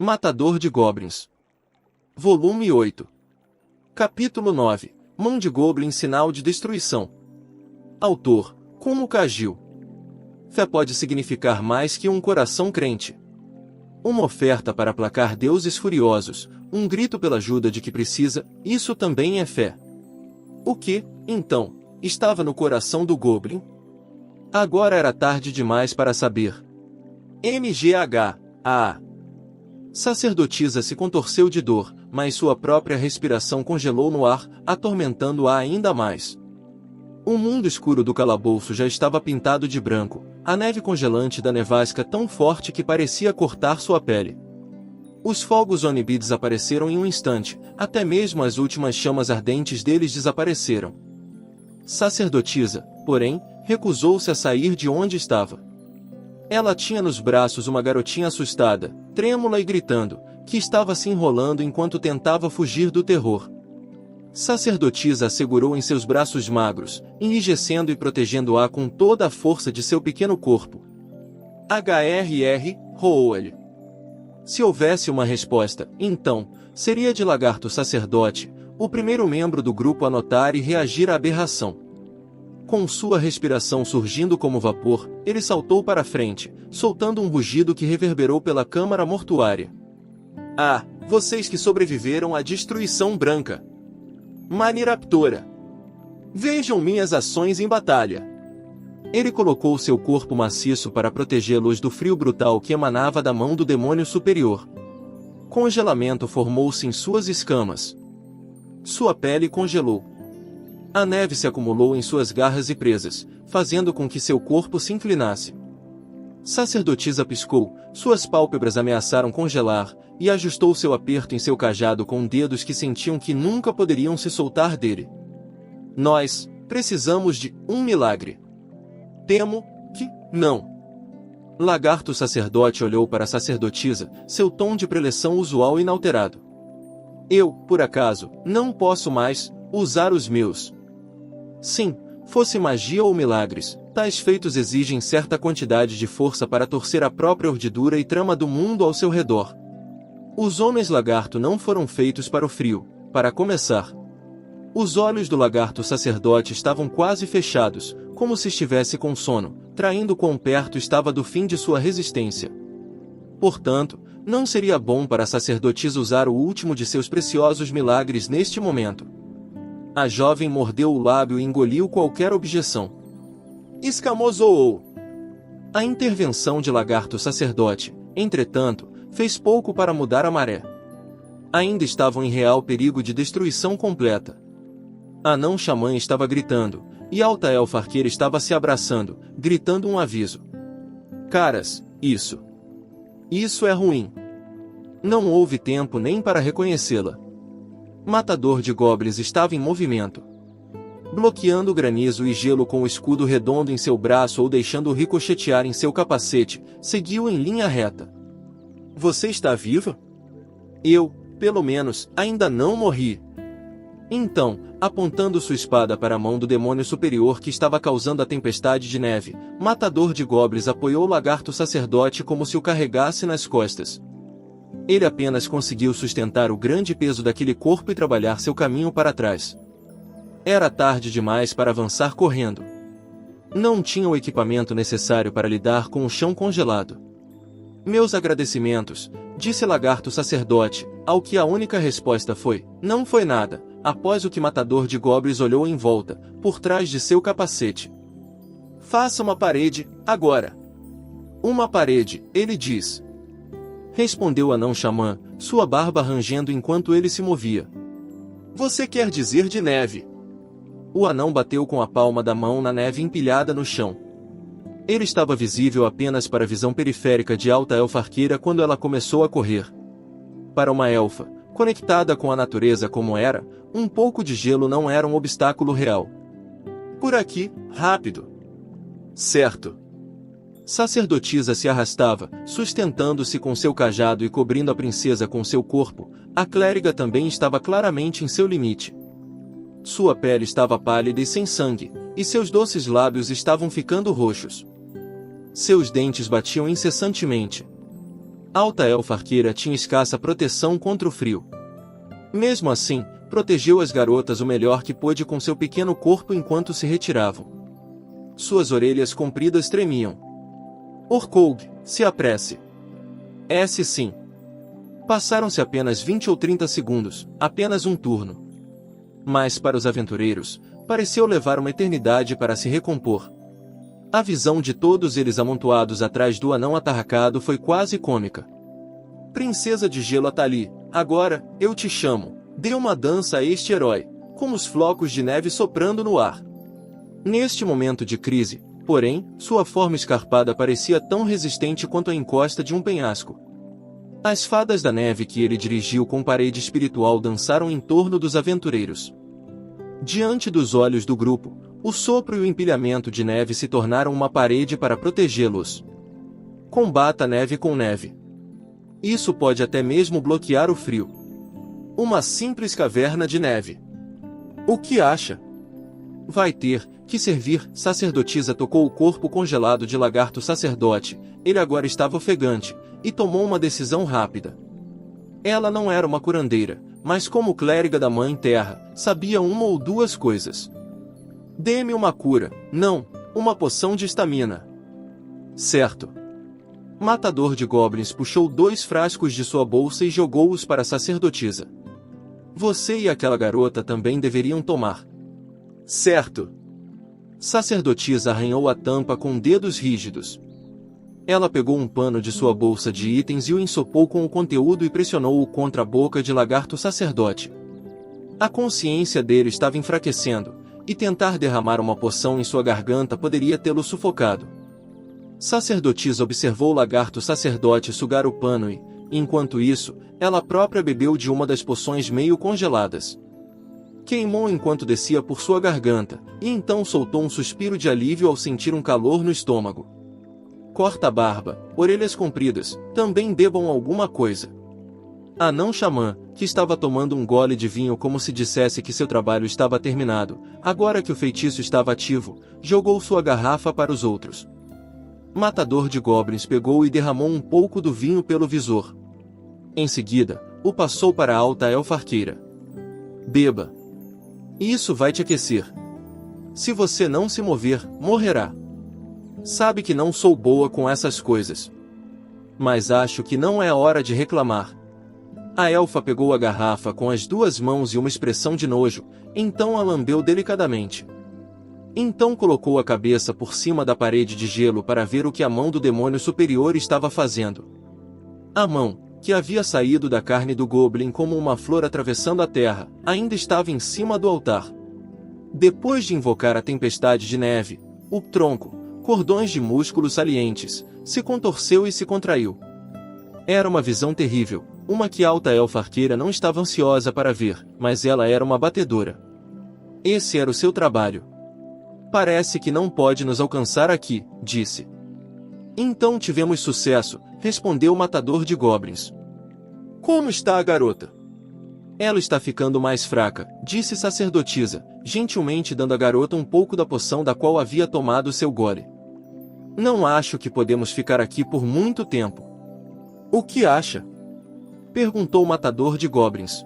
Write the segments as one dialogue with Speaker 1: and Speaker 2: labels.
Speaker 1: Matador de Goblins. Volume 8. Capítulo 9. Mão de Goblin, sinal de destruição. Autor: Kumo Kagil. Fé pode significar mais que um coração crente. Uma oferta para aplacar deuses furiosos, um grito pela ajuda de que precisa, isso também é fé. O que, então, estava no coração do Goblin? Agora era tarde demais para saber. MGH, a sacerdotisa se contorceu de dor, mas sua própria respiração congelou no ar, atormentando-a ainda mais. O mundo escuro do calabouço já estava pintado de branco, a neve congelante da nevasca tão forte que parecia cortar sua pele. Os fogos Onibi desapareceram em um instante, até mesmo as últimas chamas ardentes deles desapareceram. Sacerdotisa, porém, recusou-se a sair de onde estava. Ela tinha nos braços uma garotinha assustada, trêmula e gritando, que estava se enrolando enquanto tentava fugir do terror. Sacerdotisa a segurou em seus braços magros, enrijecendo e protegendo-a com toda a força de seu pequeno corpo. HRR, Roel. Se houvesse uma resposta, então, seria de Lagarto Sacerdote, o primeiro membro do grupo a notar e reagir à aberração. Com sua respiração surgindo como vapor, ele saltou para a frente, soltando um rugido que reverberou pela câmara mortuária. Ah, vocês que sobreviveram à destruição branca! Maniraptora! Vejam minhas ações em batalha! Ele colocou seu corpo maciço para protegê-los do frio brutal que emanava da mão do demônio superior. Congelamento formou-se em suas escamas. Sua pele congelou. A neve se acumulou em suas garras e presas, fazendo com que seu corpo se inclinasse. Sacerdotisa piscou, suas pálpebras ameaçaram congelar, e ajustou seu aperto em seu cajado com dedos que sentiam que nunca poderiam se soltar dele. Nós precisamos de um milagre. Temo que não. Lagarto Sacerdote olhou para a sacerdotisa, seu tom de preleção usual inalterado. Eu, por acaso, não posso mais usar os meus. Sim, fosse magia ou milagres, tais feitos exigem certa quantidade de força para torcer a própria urdidura e trama do mundo ao seu redor. Os homens lagarto não foram feitos para o frio, para começar. Os olhos do lagarto sacerdote estavam quase fechados, como se estivesse com sono, traindo quão perto estava do fim de sua resistência. Portanto, não seria bom para a sacerdotisa usar o último de seus preciosos milagres neste momento. A jovem mordeu o lábio e engoliu qualquer objeção. Escamozoou. A intervenção de lagarto sacerdote, entretanto, fez pouco para mudar a maré. Ainda estavam em real perigo de destruição completa. Anão Xamã estava gritando, e Alta Elfa Arqueira estava se abraçando, gritando um aviso. Caras, isso é ruim. Não houve tempo nem para reconhecê-la. Matador de Goblins estava em movimento. Bloqueando granizo e gelo com o escudo redondo em seu braço ou deixando-o ricochetear em seu capacete, seguiu em linha reta. Você está viva? Eu, pelo menos, ainda não morri. Então, apontando sua espada para a mão do demônio superior que estava causando a tempestade de neve, Matador de Goblins apoiou o lagarto sacerdote como se o carregasse nas costas. Ele apenas conseguiu sustentar o grande peso daquele corpo e trabalhar seu caminho para trás. Era tarde demais para avançar correndo. Não tinha o equipamento necessário para lidar com o chão congelado. Meus agradecimentos, disse Lagarto Sacerdote, ao que a única resposta foi, não foi nada, após o que Matador de Goblins olhou em volta, por trás de seu capacete. Faça uma parede, agora. Uma parede, ele diz. Respondeu o Anão Xamã, sua barba rangendo enquanto ele se movia. Você quer dizer de neve? O anão bateu com a palma da mão na neve empilhada no chão. Ele estava visível apenas para a visão periférica de Alta Elfa Arqueira quando ela começou a correr. Para uma elfa, conectada com a natureza como era, um pouco de gelo não era um obstáculo real. Por aqui, rápido. Certo. Sacerdotisa se arrastava, sustentando-se com seu cajado e cobrindo a princesa com seu corpo, a clériga também estava claramente em seu limite. Sua pele estava pálida e sem sangue, e seus doces lábios estavam ficando roxos. Seus dentes batiam incessantemente. Alta Elfa Arqueira tinha escassa proteção contra o frio. Mesmo assim, protegeu as garotas o melhor que pôde com seu pequeno corpo enquanto se retiravam. Suas orelhas compridas tremiam. Orkoug, se apresse. Sim. Passaram-se apenas 20 ou 30 segundos, apenas um turno. Mas para os aventureiros, pareceu levar uma eternidade para se recompor. A visão de todos eles amontoados atrás do anão atarracado foi quase cômica. Princesa de Gelo Atali, agora, eu te chamo. Dê uma dança a este herói, com os flocos de neve soprando no ar. Neste momento de crise, porém, sua forma escarpada parecia tão resistente quanto a encosta de um penhasco. As fadas da neve que ele dirigiu com parede espiritual dançaram em torno dos aventureiros. Diante dos olhos do grupo, o sopro e o empilhamento de neve se tornaram uma parede para protegê-los. Combata neve com neve. Isso pode até mesmo bloquear o frio. Uma simples caverna de neve. O que acha? Vai ter que servir. Sacerdotisa tocou o corpo congelado de lagarto sacerdote. Ele agora estava ofegante, e tomou uma decisão rápida. Ela não era uma curandeira, mas como clériga da Mãe Terra, sabia uma ou duas coisas. Dê-me uma cura, não, uma poção de estamina. Certo. Matador de Goblins puxou 2 frascos de sua bolsa e jogou-os para a sacerdotisa. Você e aquela garota também deveriam tomar. Certo. Sacerdotisa arranhou a tampa com dedos rígidos. Ela pegou um pano de sua bolsa de itens e o ensopou com o conteúdo e pressionou-o contra a boca de lagarto sacerdote. A consciência dele estava enfraquecendo, e tentar derramar uma poção em sua garganta poderia tê-lo sufocado. Sacerdotisa observou o lagarto sacerdote sugar o pano e, enquanto isso, ela própria bebeu de uma das poções meio congeladas. Queimou enquanto descia por sua garganta, e então soltou um suspiro de alívio ao sentir um calor no estômago. Corta a barba, orelhas compridas, também bebam alguma coisa. Anão Xamã, que estava tomando um gole de vinho como se dissesse que seu trabalho estava terminado, agora que o feitiço estava ativo, jogou sua garrafa para os outros. Matador de Goblins pegou e derramou um pouco do vinho pelo visor. Em seguida, o passou para a Alta Elfa Arqueira. Beba. Isso vai te aquecer. Se você não se mover, morrerá. Sabe que não sou boa com essas coisas. Mas acho que não é hora de reclamar. A elfa pegou a garrafa com as 2 mãos e uma expressão de nojo, então a lambeu delicadamente. Então colocou a cabeça por cima da parede de gelo para ver o que a mão do demônio superior estava fazendo. A mão, que havia saído da carne do goblin como uma flor atravessando a terra, ainda estava em cima do altar. Depois de invocar a tempestade de neve, o tronco, cordões de músculos salientes, se contorceu e se contraiu. Era uma visão terrível, uma que a Alta Elfa Arqueira não estava ansiosa para ver, mas ela era uma batedora. Esse era o seu trabalho. Parece que não pode nos alcançar aqui, disse. Então tivemos sucesso, respondeu o matador de goblins. Como está a garota? Ela está ficando mais fraca, disse sacerdotisa, gentilmente dando à garota um pouco da poção da qual havia tomado seu gole. Não acho que podemos ficar aqui por muito tempo. O que acha? Perguntou o matador de goblins.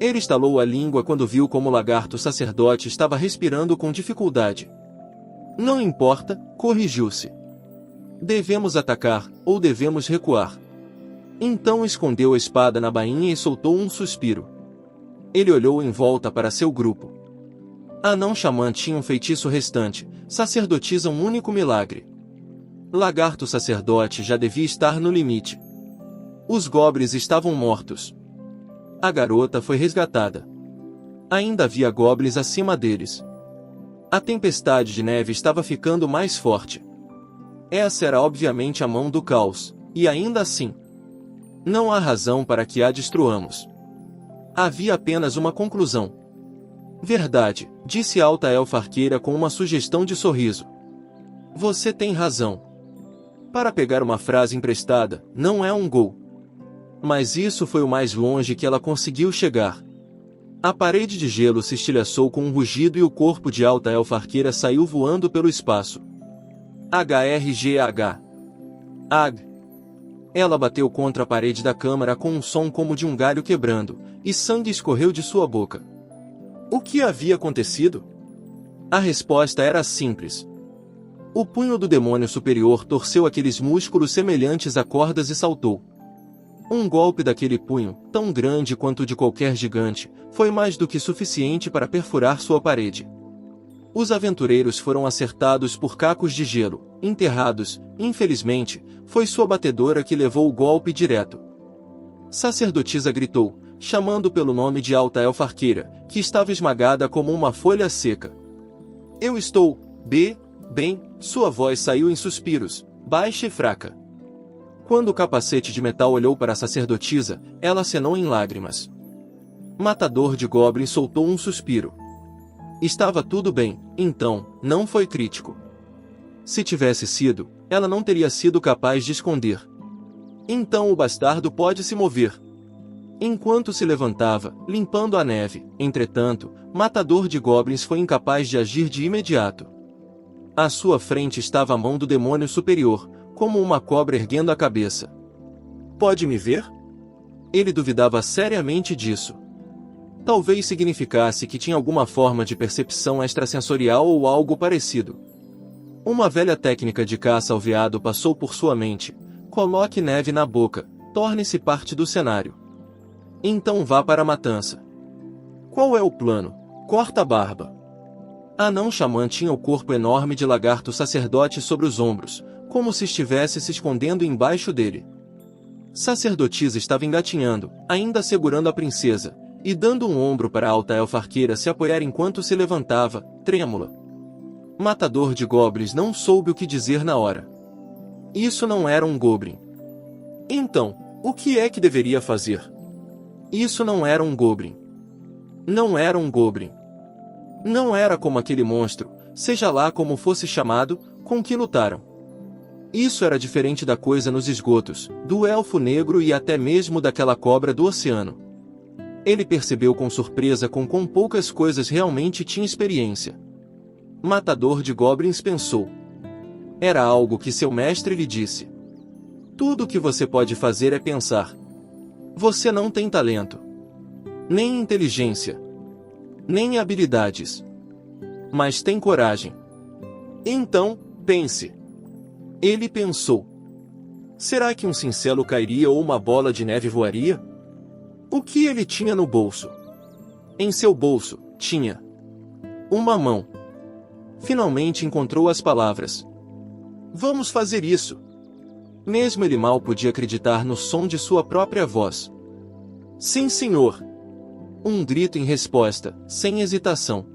Speaker 1: Ele estalou a língua quando viu como o lagarto sacerdote estava respirando com dificuldade. Não importa, corrigiu-se. Devemos atacar, ou devemos recuar. Então escondeu a espada na bainha e soltou um suspiro. Ele olhou em volta para seu grupo. Anão Xamã tinha um feitiço restante, sacerdotisa um único milagre. Lagarto sacerdote já devia estar no limite. Os goblins estavam mortos. A garota foi resgatada. Ainda havia goblins acima deles. A tempestade de neve estava ficando mais forte. Essa era obviamente a mão do caos, e ainda assim, não há razão para que a destruamos. Havia apenas uma conclusão. Verdade, disse a Alta Elfa Arqueira com uma sugestão de sorriso. Você tem razão. Para pegar uma frase emprestada, não é um gol. Mas isso foi o mais longe que ela conseguiu chegar. A parede de gelo se estilhaçou com um rugido e o corpo de Alta Elfa Arqueira saiu voando pelo espaço. HRGH. Ag. Ela bateu contra a parede da câmara com um som como de um galho quebrando, e sangue escorreu de sua boca. O que havia acontecido? A resposta era simples. O punho do demônio superior torceu aqueles músculos semelhantes a cordas e saltou. Um golpe daquele punho, tão grande quanto o de qualquer gigante, foi mais do que suficiente para perfurar sua parede. Os aventureiros foram acertados por cacos de gelo, enterrados. Infelizmente, foi sua batedora que levou o golpe direto. Sacerdotisa gritou, chamando pelo nome de Alta Elfarqueira, que estava esmagada como uma folha seca. Eu estou, bem, sua voz saiu em suspiros, baixa e fraca. Quando o capacete de metal olhou para a sacerdotisa, ela acenou em lágrimas. Matador de Goblins soltou um suspiro. Estava tudo bem, então, não foi crítico. Se tivesse sido, ela não teria sido capaz de esconder. Então o bastardo pode se mover. Enquanto se levantava, limpando a neve, entretanto, Matador de Goblins foi incapaz de agir de imediato. À sua frente estava a mão do demônio superior, como uma cobra erguendo a cabeça. Pode me ver? Ele duvidava seriamente disso. Talvez significasse que tinha alguma forma de percepção extrasensorial ou algo parecido. Uma velha técnica de caça ao veado passou por sua mente. Coloque neve na boca, torne-se parte do cenário. Então vá para a matança. Qual é o plano? Corta a barba. A anão xamã tinha o corpo enorme de lagarto sacerdote sobre os ombros, como se estivesse se escondendo embaixo dele. Sacerdotisa estava engatinhando, ainda segurando a princesa, e dando um ombro para a Alta Elfarqueira se apoiar enquanto se levantava, trêmula. Matador de Goblins não soube o que dizer na hora. Isso não era um Goblin. Então, o que é que deveria fazer? Isso não era um Goblin. Não era um Goblin. Não era como aquele monstro, seja lá como fosse chamado, com que lutaram. Isso era diferente da coisa nos esgotos, do elfo negro e até mesmo daquela cobra do oceano. Ele percebeu com surpresa com quão poucas coisas realmente tinha experiência. Matador de Goblins pensou. Era algo que seu mestre lhe disse. Tudo o que você pode fazer é pensar. Você não tem talento. Nem inteligência. Nem habilidades. Mas tem coragem. Então, pense. Ele pensou. Será que um cincelo cairia ou uma bola de neve voaria? O que ele tinha no bolso? Em seu bolso, tinha uma mão. Finalmente encontrou as palavras. Vamos fazer isso. Mesmo ele mal podia acreditar no som de sua própria voz. Sim, senhor. Um grito em resposta, sem hesitação.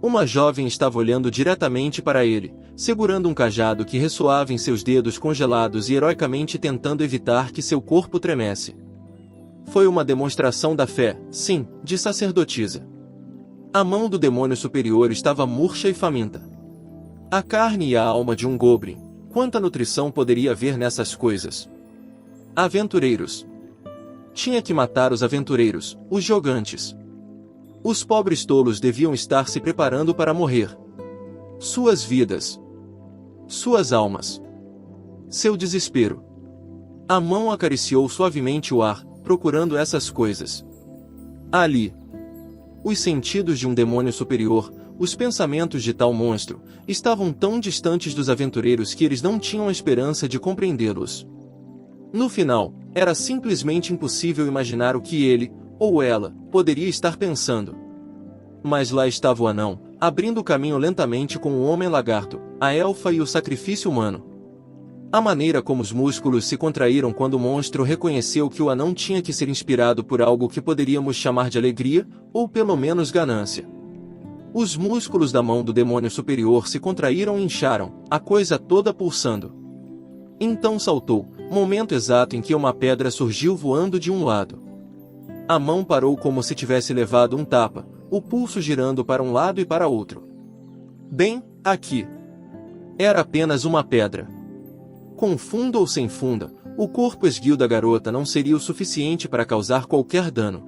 Speaker 1: Uma jovem estava olhando diretamente para ele, segurando um cajado que ressoava em seus dedos congelados e heroicamente tentando evitar que seu corpo tremesse. Foi uma demonstração da fé, sim, de sacerdotisa. A mão do demônio superior estava murcha e faminta. A carne e a alma de um goblin, quanta nutrição poderia haver nessas coisas? Aventureiros. Tinha que matar os aventureiros, os jogantes. Os pobres tolos deviam estar se preparando para morrer. Suas vidas. Suas almas. Seu desespero. A mão acariciou suavemente o ar, procurando essas coisas. Ali. Os sentidos de um demônio superior, os pensamentos de tal monstro, estavam tão distantes dos aventureiros que eles não tinham a esperança de compreendê-los. No final, era simplesmente impossível imaginar o que ele, ou ela, poderia estar pensando. Mas lá estava o anão, abrindo o caminho lentamente com o homem-lagarto, a elfa e o sacrifício humano. A maneira como os músculos se contraíram quando o monstro reconheceu que o anão tinha que ser inspirado por algo que poderíamos chamar de alegria, ou pelo menos ganância. Os músculos da mão do demônio superior se contraíram e incharam, a coisa toda pulsando. Então saltou, momento exato em que uma pedra surgiu voando de um lado. A mão parou como se tivesse levado um tapa, o pulso girando para um lado e para outro. Bem, aqui. Era apenas uma pedra. Com funda ou sem funda, o corpo esguio da garota não seria o suficiente para causar qualquer dano.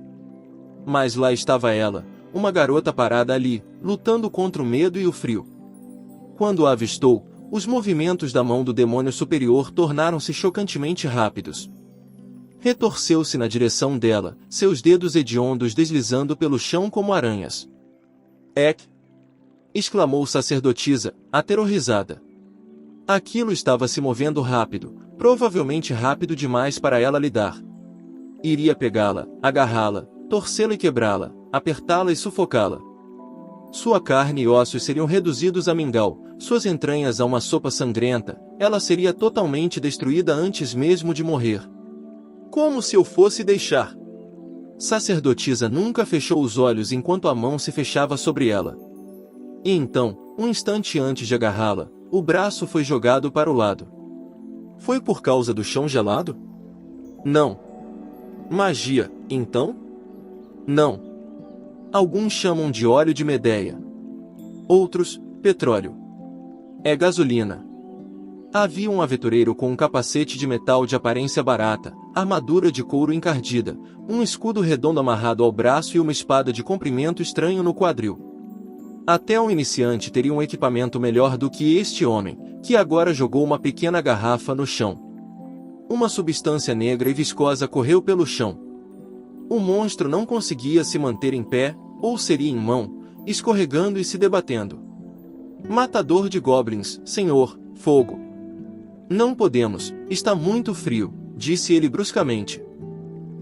Speaker 1: Mas lá estava ela, uma garota parada ali, lutando contra o medo e o frio. Quando a avistou, Os movimentos da mão do demônio superior tornaram-se chocantemente rápidos. Retorceu-se na direção dela, seus dedos hediondos deslizando pelo chão como aranhas. "Ek!" exclamou sacerdotisa, aterrorizada. Aquilo estava se movendo rápido, provavelmente rápido demais para ela lidar. Iria pegá-la, agarrá-la, torcê-la e quebrá-la, apertá-la e sufocá-la. Sua carne e ossos seriam reduzidos a mingau, suas entranhas a uma sopa sangrenta, ela seria totalmente destruída antes mesmo de morrer. Como se eu fosse deixar? Sacerdotisa nunca fechou os olhos enquanto a mão se fechava sobre ela. E então, um instante antes de agarrá-la, o braço foi jogado para o lado. Foi por causa do chão gelado? Não. Magia, então? Não. Alguns chamam de óleo de Medeia. Outros, petróleo. É gasolina. Havia um aventureiro com um capacete de metal de aparência barata, armadura de couro encardida, um escudo redondo amarrado ao braço e uma espada de comprimento estranho no quadril. Até um iniciante teria um equipamento melhor do que este homem, que agora jogou uma pequena garrafa no chão. Uma substância negra e viscosa correu pelo chão. O monstro não conseguia se manter em pé, ou seria em mão, escorregando e se debatendo. "Matador de goblins, senhor, fogo." "Não podemos, está muito frio", disse ele bruscamente.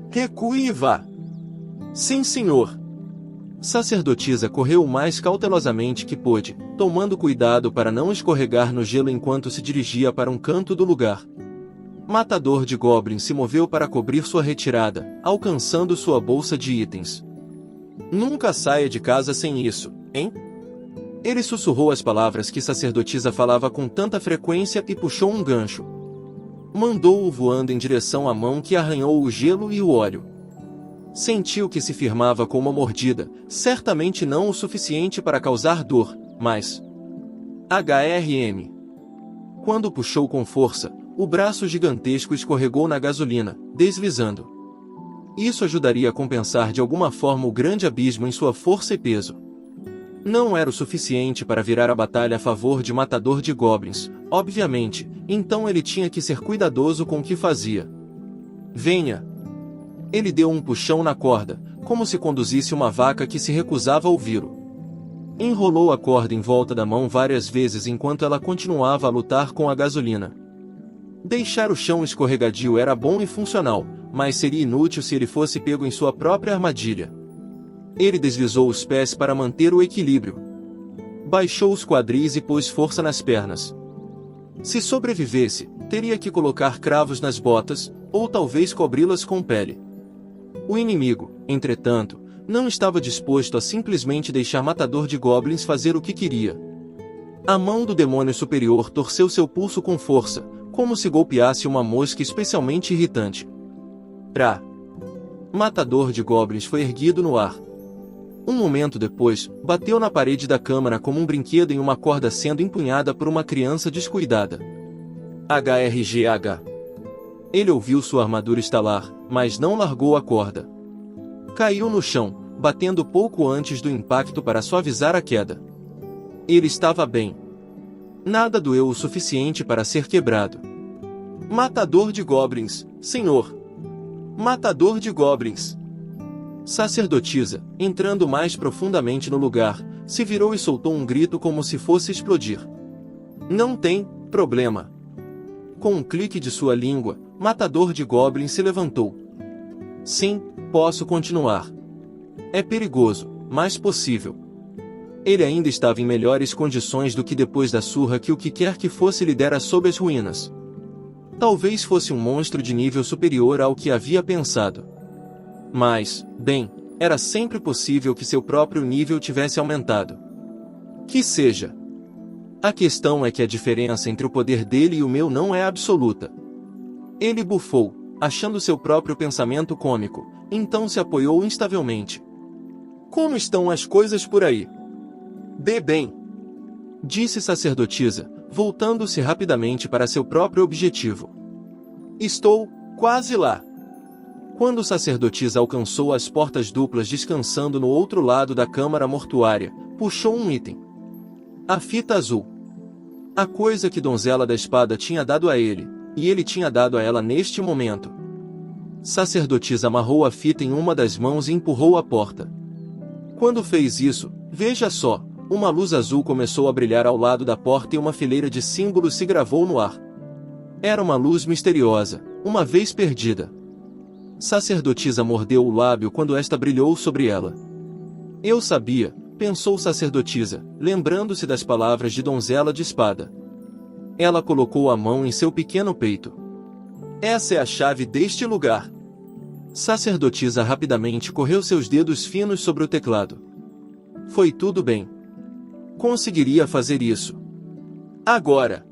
Speaker 1: "Recue e vá." "Sim, senhor." Sacerdotisa correu o mais cautelosamente que pôde, tomando cuidado para não escorregar no gelo enquanto se dirigia para um canto do lugar. Matador de goblins se moveu para cobrir sua retirada, alcançando sua bolsa de itens. "Nunca saia de casa sem isso, hein?" Ele sussurrou as palavras que sacerdotisa falava com tanta frequência e puxou um gancho. Mandou-o voando em direção à mão que arranhou o gelo e o óleo. Sentiu que se firmava com uma mordida, certamente não o suficiente para causar dor, mas... HRM. Quando puxou com força, o braço gigantesco escorregou na gasolina, deslizando. Isso ajudaria a compensar de alguma forma o grande abismo em sua força e peso. Não era o suficiente para virar a batalha a favor de Matador de Goblins, obviamente, então ele tinha que ser cuidadoso com o que fazia. "Venha!" Ele deu um puxão na corda, como se conduzisse uma vaca que se recusava a ouvi-lo. Enrolou a corda em volta da mão várias vezes enquanto ela continuava a lutar com a gasolina. Deixar o chão escorregadio era bom e funcional, mas seria inútil se ele fosse pego em sua própria armadilha. Ele deslizou os pés para manter o equilíbrio. Baixou os quadris e pôs força nas pernas. Se sobrevivesse, teria que colocar cravos nas botas, ou talvez cobri-las com pele. O inimigo, entretanto, não estava disposto a simplesmente deixar Matador de Goblins fazer o que queria. A mão do demônio superior torceu seu pulso com força, como se golpeasse uma mosca especialmente irritante. Trá! Matador de Goblins foi erguido no ar. Um momento depois, bateu na parede da câmara como um brinquedo em uma corda sendo empunhada por uma criança descuidada. HRGH. Ele ouviu sua armadura estalar, mas não largou a corda. Caiu no chão, batendo pouco antes do impacto para suavizar a queda. Ele estava bem. Nada doeu o suficiente para ser quebrado. "Matador de Goblins, senhor! Matador de Goblins!" Sacerdotisa, entrando mais profundamente no lugar, se virou e soltou um grito como se fosse explodir. "Não tem problema." Com um clique de sua língua, Matador de Goblins se levantou. "Sim, posso continuar. É perigoso, mas possível." Ele ainda estava em melhores condições do que depois da surra que o que quer que fosse lhe dera sob as ruínas. Talvez fosse um monstro de nível superior ao que havia pensado. Mas, bem, era sempre possível que seu próprio nível tivesse aumentado. Que seja. A questão é que a diferença entre o poder dele e o meu não é absoluta. Ele bufou, achando seu próprio pensamento cômico, então se apoiou instavelmente. "Como estão as coisas por aí?" Bem, disse sacerdotisa, voltando-se rapidamente para seu próprio objetivo. "Estou quase lá." Quando sacerdotisa alcançou as portas duplas descansando no outro lado da câmara mortuária, puxou um item. A fita azul. A coisa que Donzela da Espada tinha dado a ele, e ele tinha dado a ela neste momento. Sacerdotisa amarrou a fita em uma das mãos e empurrou a porta. Quando fez isso, veja só, uma luz azul começou a brilhar ao lado da porta e uma fileira de símbolos se gravou no ar. Era uma luz misteriosa, uma vez perdida. Sacerdotisa mordeu o lábio quando esta brilhou sobre ela. Eu sabia, pensou sacerdotisa, lembrando-se das palavras de Donzela de Espada. Ela colocou a mão em seu pequeno peito. Essa é a chave deste lugar. Sacerdotisa rapidamente correu seus dedos finos sobre o teclado. Foi tudo bem. Conseguiria fazer isso. Agora.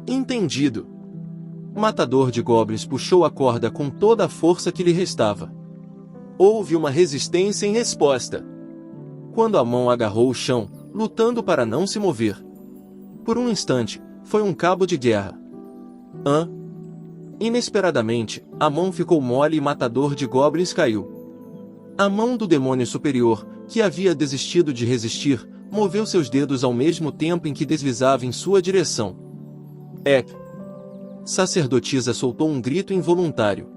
Speaker 1: Entendido. Matador de Goblins puxou a corda com toda a força que lhe restava. Houve uma resistência em resposta. Quando a mão agarrou o chão, lutando para não se mover. Por um instante, foi um cabo de guerra. Inesperadamente, a mão ficou mole e Matador de Goblins caiu. A mão do demônio superior, que havia desistido de resistir, moveu seus dedos ao mesmo tempo em que deslizava em sua direção. Sacerdotisa soltou um grito involuntário.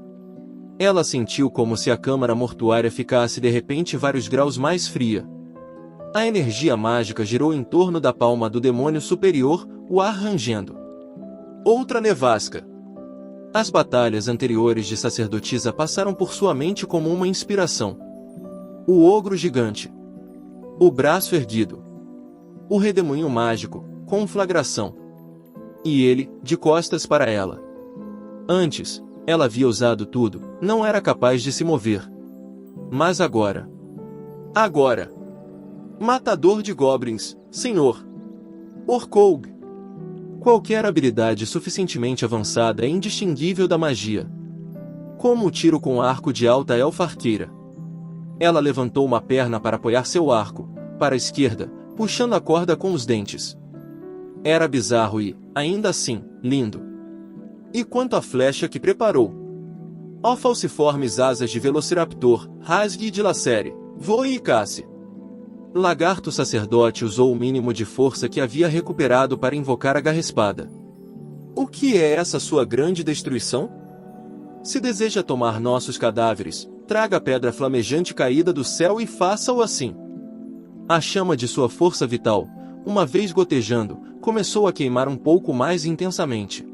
Speaker 1: Ela sentiu como se a câmara mortuária ficasse de repente vários graus mais fria. A energia mágica girou em torno da palma do demônio superior, o ar rangendo. Outra nevasca. As batalhas anteriores de sacerdotisa passaram por sua mente como uma inspiração. O ogro gigante. O braço erguido. O redemoinho mágico, conflagração. E ele, de costas para ela. Antes, ela havia usado tudo, não era capaz de se mover. Mas agora. Matador de Goblins, Senhor. Orkoug. Qualquer habilidade suficientemente avançada é indistinguível da magia. Como o tiro com arco de alta elfa arqueira. Ela levantou uma perna para apoiar seu arco, para a esquerda, puxando a corda com os dentes. Era bizarro e, ainda assim, lindo. E quanto à flecha que preparou? Ó falciformes asas de Velociraptor, rasgue e dilacere, voe e casse. Lagarto sacerdote usou o mínimo de força que havia recuperado para invocar a garra-espada. O que é essa sua grande destruição? Se deseja tomar nossos cadáveres, traga a pedra flamejante caída do céu e faça-o assim. A chama de sua força vital, uma vez gotejando, começou a queimar um pouco mais intensamente.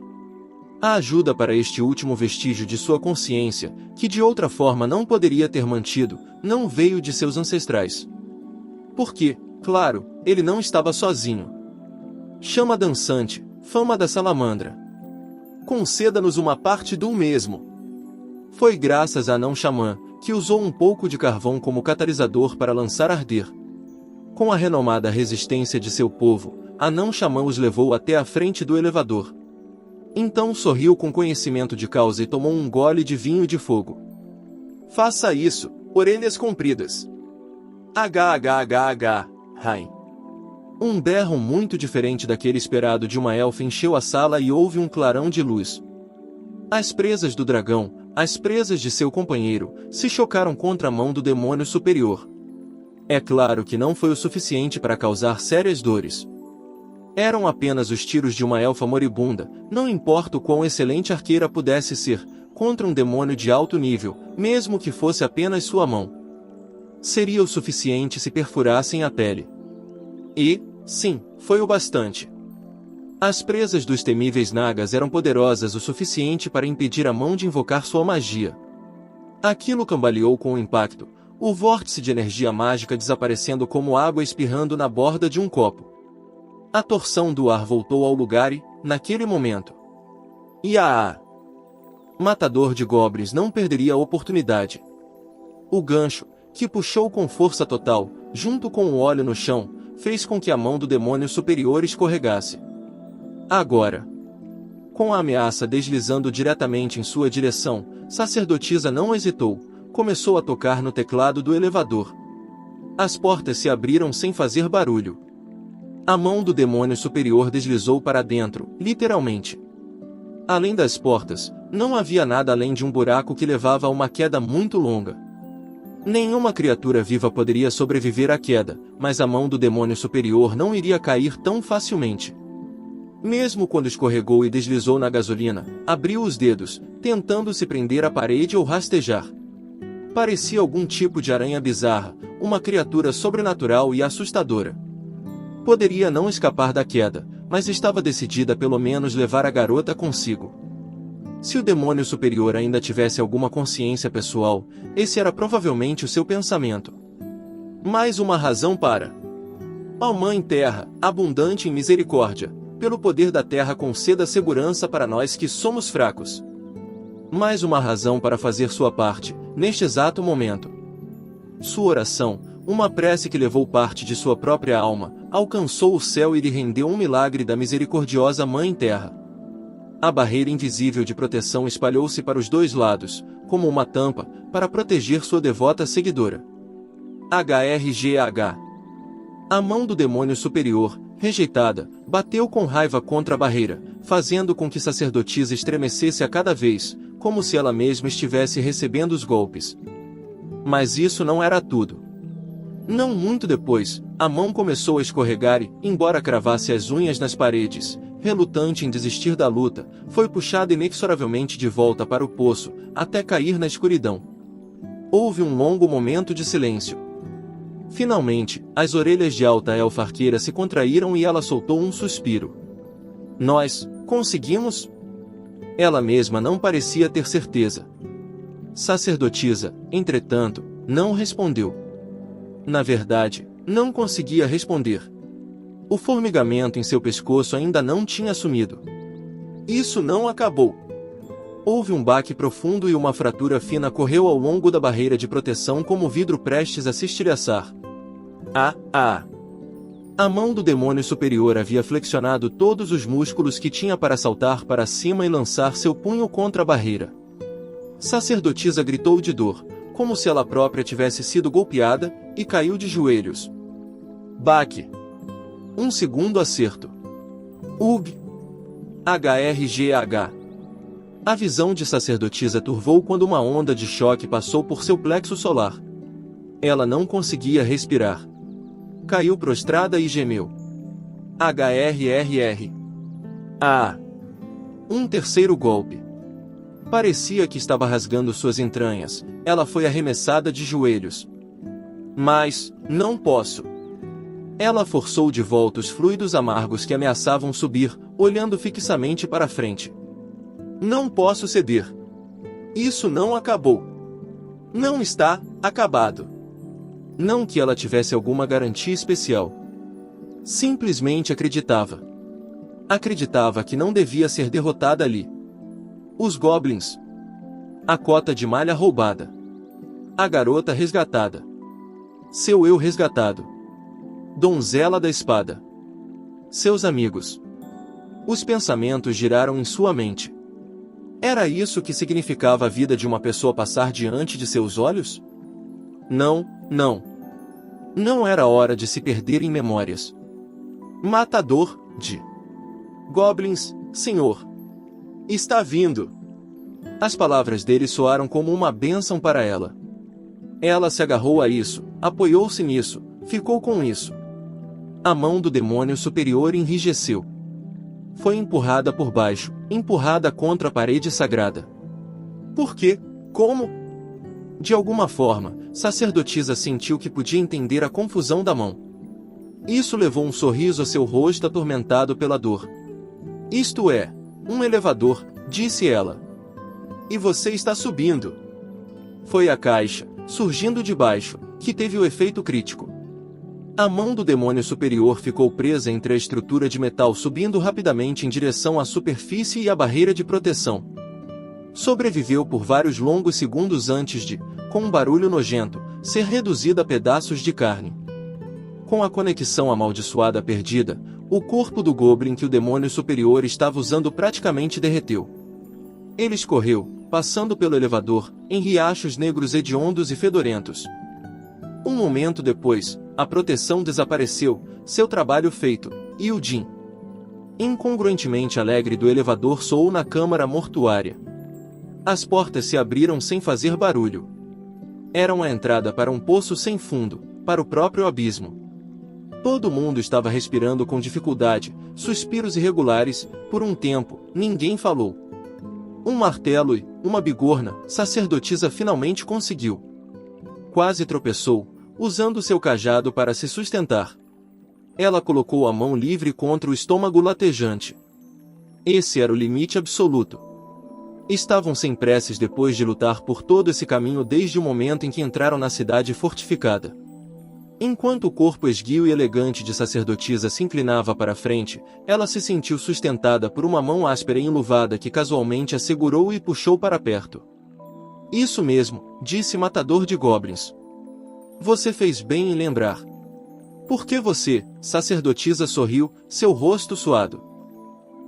Speaker 1: A ajuda para este último vestígio de sua consciência, que de outra forma não poderia ter mantido, não veio de seus ancestrais. Porque, claro, ele não estava sozinho. Chama dançante, fama da salamandra. Conceda-nos uma parte do mesmo. Foi graças a Anão Xamã, que usou um pouco de carvão como catalisador para lançar arder. Com a renomada resistência de seu povo, Anão Xamã os levou até a frente do elevador. Então sorriu com conhecimento de causa e tomou um gole de vinho de fogo. Faça isso, orelhas compridas. Rain. Um berro muito diferente daquele esperado de uma elfa encheu a sala e houve um clarão de luz. As presas do dragão, as presas de seu companheiro, se chocaram contra a mão do demônio superior. É claro que não foi o suficiente para causar sérias dores. Eram apenas os tiros de uma elfa moribunda, não importa o quão excelente arqueira pudesse ser, contra um demônio de alto nível, mesmo que fosse apenas sua mão. Seria o suficiente se perfurassem a pele. E, sim, foi o bastante. As presas dos temíveis nagas eram poderosas o suficiente para impedir a mão de invocar sua magia. Aquilo cambaleou com o impacto, o vórtice de energia mágica desaparecendo como água espirrando na borda de um copo. A torção do ar voltou ao lugar e, naquele momento... Matador de Goblins não perderia a oportunidade. O gancho, que puxou com força total, junto com o óleo no chão, fez com que a mão do demônio superior escorregasse. Agora, com a ameaça deslizando diretamente em sua direção, sacerdotisa não hesitou, começou a tocar no teclado do elevador. As portas se abriram sem fazer barulho. A mão do demônio superior deslizou para dentro, literalmente. Além das portas, não havia nada além de um buraco que levava a uma queda muito longa. Nenhuma criatura viva poderia sobreviver à queda, mas a mão do demônio superior não iria cair tão facilmente. Mesmo quando escorregou e deslizou na gasolina, abriu os dedos, tentando se prender à parede ou rastejar. Parecia algum tipo de aranha bizarra, uma criatura sobrenatural e assustadora. Poderia não escapar da queda, mas estava decidida a pelo menos levar a garota consigo. Se o demônio superior ainda tivesse alguma consciência pessoal, esse era provavelmente o seu pensamento. Mais uma razão para. Ó Mãe Terra, abundante em misericórdia, pelo poder da terra conceda segurança para nós que somos fracos. Mais uma razão para fazer sua parte, neste exato momento. Sua oração, uma prece que levou parte de sua própria alma, alcançou o céu e lhe rendeu um milagre da misericordiosa Mãe Terra. A barreira invisível de proteção espalhou-se para os dois lados, como uma tampa, para proteger sua devota seguidora. HRGH. A mão do demônio superior, rejeitada, bateu com raiva contra a barreira, fazendo com que sacerdotisa estremecesse a cada vez, como se ela mesma estivesse recebendo os golpes. Mas isso não era tudo. Não muito depois, a mão começou a escorregar e, embora cravasse as unhas nas paredes, relutante em desistir da luta, foi puxada inexoravelmente de volta para o poço, até cair na escuridão. Houve um longo momento de silêncio. Finalmente, as orelhas de Alta Elfa Arqueira se contraíram e ela soltou um suspiro. Nós, conseguimos? Ela mesma não parecia ter certeza. Sacerdotisa, entretanto, não respondeu. Na verdade, não conseguia responder. O formigamento em seu pescoço ainda não tinha sumido. Isso não acabou. Houve um baque profundo e uma fratura fina correu ao longo da barreira de proteção como vidro prestes a se estilhaçar. A mão do demônio superior havia flexionado todos os músculos que tinha para saltar para cima e lançar seu punho contra a barreira. Sacerdotisa gritou de dor, como se ela própria tivesse sido golpeada, e caiu de joelhos. Baque. Um segundo acerto. UG. HRGH. A visão de sacerdotisa turvou quando uma onda de choque passou por seu plexo solar. Ela não conseguia respirar. Caiu prostrada e gemeu. HRRR. Um terceiro golpe. Parecia que estava rasgando suas entranhas. Ela foi arremessada de joelhos. Mas, não posso. Ela forçou de volta os fluidos amargos que ameaçavam subir, olhando fixamente para a frente. Não posso ceder. Isso não acabou. Não está acabado. Não que ela tivesse alguma garantia especial. Simplesmente acreditava. Acreditava que não devia ser derrotada ali. Os goblins. A cota de malha roubada. A garota resgatada. Seu eu resgatado. Donzela da espada. Seus amigos. Os pensamentos giraram em sua mente. Era isso que significava a vida de uma pessoa passar diante de seus olhos? Não. Não era hora de se perder em memórias. Matador de goblins, senhor. Está vindo. As palavras dele soaram como uma bênção para ela. Ela se agarrou a isso, apoiou-se nisso, ficou com isso. A mão do demônio superior enrijeceu. Foi empurrada por baixo, empurrada contra a parede sagrada. Por quê? Como? De alguma forma, sacerdotisa sentiu que podia entender a confusão da mão. Isso levou um sorriso a seu rosto atormentado pela dor. Isto é, um elevador, disse ela. E você está subindo. Foi a caixa, surgindo de baixo, que teve o efeito crítico. A mão do demônio superior ficou presa entre a estrutura de metal subindo rapidamente em direção à superfície e à barreira de proteção. Sobreviveu por vários longos segundos antes de, com um barulho nojento, ser reduzida a pedaços de carne. Com a conexão amaldiçoada perdida, o corpo do goblin que o demônio superior estava usando praticamente derreteu. Ele escorreu, passando pelo elevador, em riachos negros hediondos e fedorentos. Um momento depois, a proteção desapareceu, seu trabalho feito, e o Jin, incongruentemente alegre do elevador, soou na câmara mortuária. As portas se abriram sem fazer barulho. Eram a entrada para um poço sem fundo, para o próprio abismo. Todo mundo estava respirando com dificuldade, suspiros irregulares. Por um tempo, ninguém falou. Um martelo e uma bigorna, sacerdotisa finalmente conseguiu. Quase tropeçou, usando seu cajado para se sustentar. Ela colocou a mão livre contra o estômago latejante. Esse era o limite absoluto. Estavam sem preces depois de lutar por todo esse caminho desde o momento em que entraram na cidade fortificada. Enquanto o corpo esguio e elegante de sacerdotisa se inclinava para a frente, ela se sentiu sustentada por uma mão áspera e enluvada que casualmente a segurou e puxou para perto. Isso mesmo, disse Matador de Goblins. Você fez bem em lembrar. Porque você, sacerdotisa, sorriu, seu rosto suado.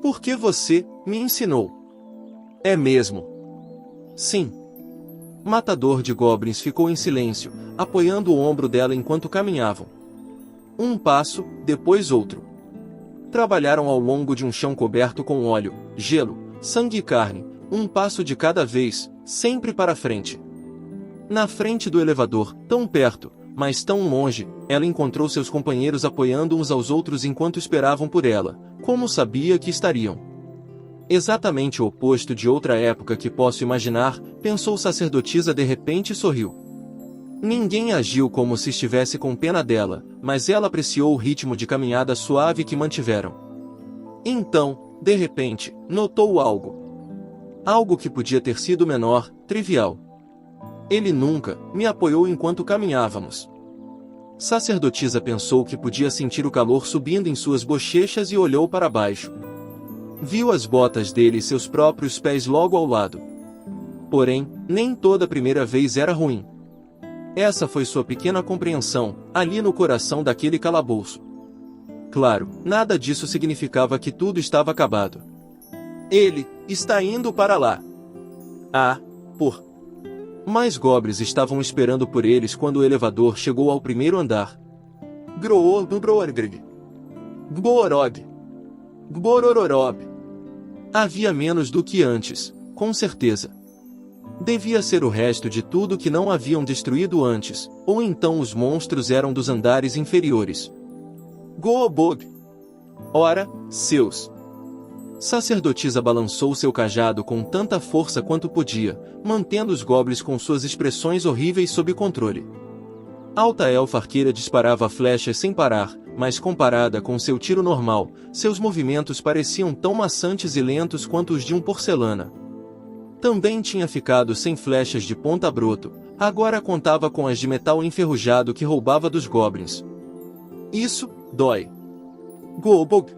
Speaker 1: Porque você me ensinou. É mesmo? Sim. Matador de Goblins ficou em silêncio, apoiando o ombro dela enquanto caminhavam. Um passo, depois outro. Trabalharam ao longo de um chão coberto com óleo, gelo, sangue e carne, um passo de cada vez, sempre para frente. Na frente do elevador, tão perto, mas tão longe, ela encontrou seus companheiros apoiando uns aos outros enquanto esperavam por ela, como sabia que estariam. Exatamente o oposto de outra época que posso imaginar, pensou sacerdotisa de repente e sorriu. Ninguém agiu como se estivesse com pena dela, mas ela apreciou o ritmo de caminhada suave que mantiveram. Então, de repente, notou algo. Algo que podia ter sido menor, trivial. Ele nunca me apoiou enquanto caminhávamos. Sacerdotisa pensou que podia sentir o calor subindo em suas bochechas e olhou para baixo. Viu as botas dele e seus próprios pés logo ao lado. Porém, nem toda primeira vez era ruim. Essa foi sua pequena compreensão, ali no coração daquele calabouço. Claro, nada disso significava que tudo estava acabado. Ele está indo para lá. Por. Mais goblins estavam esperando por eles quando o elevador chegou ao primeiro andar. Groorgrg. Gborog. Gborororob. Havia menos do que antes, com certeza. Devia ser o resto de tudo que não haviam destruído antes, ou então os monstros eram dos andares inferiores. Goobog. Ora, seus. Sacerdotisa balançou seu cajado com tanta força quanto podia, mantendo os goblins com suas expressões horríveis sob controle. Alta elfa arqueira disparava flechas sem parar, mas comparada com seu tiro normal, seus movimentos pareciam tão maçantes e lentos quanto os de um porcelana. Também tinha ficado sem flechas de ponta broto, agora contava com as de metal enferrujado que roubava dos goblins. Isso dói. Gobog.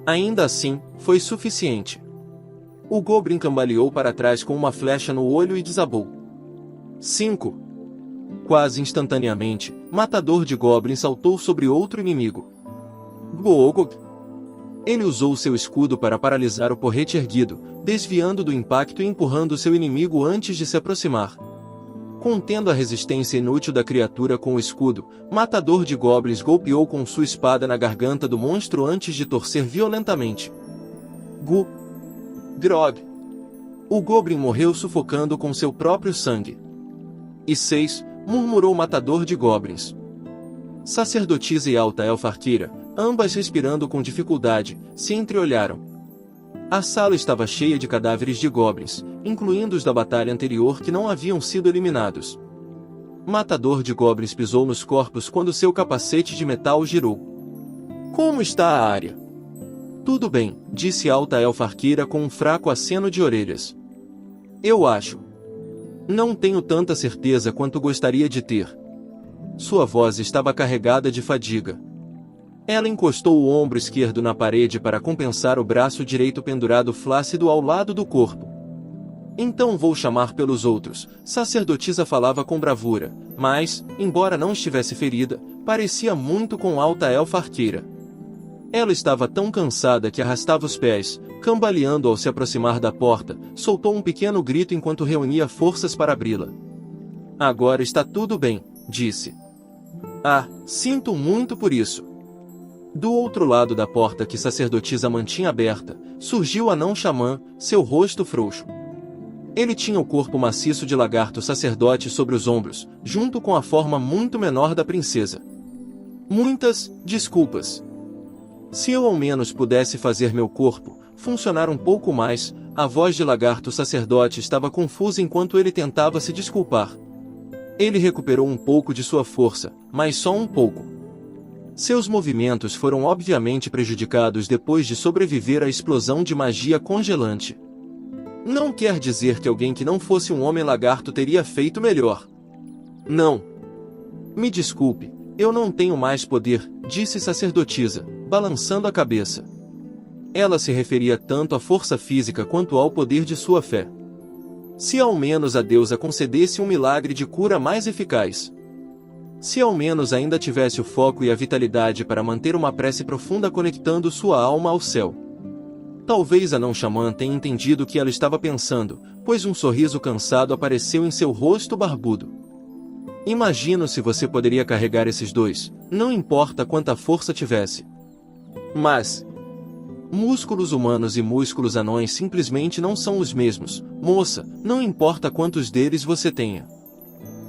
Speaker 1: Ainda assim, foi suficiente. O goblin cambaleou para trás com uma flecha no olho e desabou. 5. Quase instantaneamente, Matador de Goblins saltou sobre outro inimigo. Googog. Ele usou seu escudo para paralisar o porrete erguido, desviando do impacto e empurrando seu inimigo antes de se aproximar. Contendo a resistência inútil da criatura com o escudo, Matador de Goblins golpeou com sua espada na garganta do monstro antes de torcer violentamente. Grog. O Goblin morreu sufocando com seu próprio sangue. E 6. Murmurou o Matador de Goblins. Sacerdotisa e Alta Elfa Arqueira, ambas respirando com dificuldade, se entreolharam. A sala estava cheia de cadáveres de goblins, incluindo os da batalha anterior que não haviam sido eliminados. Matador de Goblins pisou nos corpos quando seu capacete de metal girou. Como está a área? Tudo bem, disse Alta Elfa Arqueira com um fraco aceno de orelhas. Eu acho. Não tenho tanta certeza quanto gostaria de ter. Sua voz estava carregada de fadiga. Ela encostou o ombro esquerdo na parede para compensar o braço direito pendurado flácido ao lado do corpo. Então vou chamar pelos outros. Sacerdotisa falava com bravura, mas, embora não estivesse ferida, parecia muito com Alta Elfa Arqueira. Ela estava tão cansada que arrastava os pés, cambaleando ao se aproximar da porta, soltou um pequeno grito enquanto reunia forças para abri-la. Agora está tudo bem, disse. Sinto muito por isso. Do outro lado da porta que sacerdotisa mantinha aberta, surgiu o anão xamã, seu rosto frouxo. Ele tinha o corpo maciço de lagarto sacerdote sobre os ombros, junto com a forma muito menor da princesa. Muitas desculpas. Se eu ao menos pudesse fazer meu corpo funcionar um pouco mais. A voz de lagarto sacerdote estava confusa enquanto ele tentava se desculpar. Ele recuperou um pouco de sua força, mas só um pouco. Seus movimentos foram obviamente prejudicados depois de sobreviver à explosão de magia congelante. Não quer dizer que alguém que não fosse um homem lagarto teria feito melhor. Não. Me desculpe, eu não tenho mais poder, disse sacerdotisa, balançando a cabeça. Ela se referia tanto à força física quanto ao poder de sua fé. Se ao menos a deusa concedesse um milagre de cura mais eficaz. Se ao menos ainda tivesse o foco e a vitalidade para manter uma prece profunda conectando sua alma ao céu. Talvez a não-xamã tenha entendido o que ela estava pensando, pois um sorriso cansado apareceu em seu rosto barbudo. Imagino se você poderia carregar esses dois, não importa quanta força tivesse. Mas músculos humanos e músculos anões simplesmente não são os mesmos, moça, não importa quantos deles você tenha.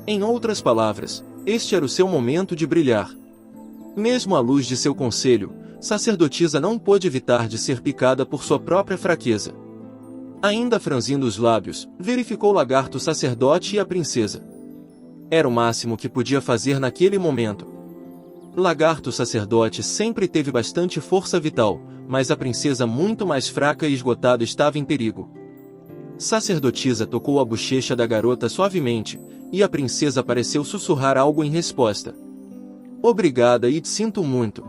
Speaker 1: Em outras palavras, este era o seu momento de brilhar. Mesmo à luz de seu conselho, sacerdotisa não pôde evitar de ser picada por sua própria fraqueza. Ainda franzindo os lábios, verificou o lagarto sacerdote e a princesa. Era o máximo que podia fazer naquele momento. Lagarto sacerdote sempre teve bastante força vital, mas a princesa muito mais fraca e esgotada estava em perigo. Sacerdotisa tocou a bochecha da garota suavemente, e a princesa pareceu sussurrar algo em resposta. Obrigada e te sinto muito.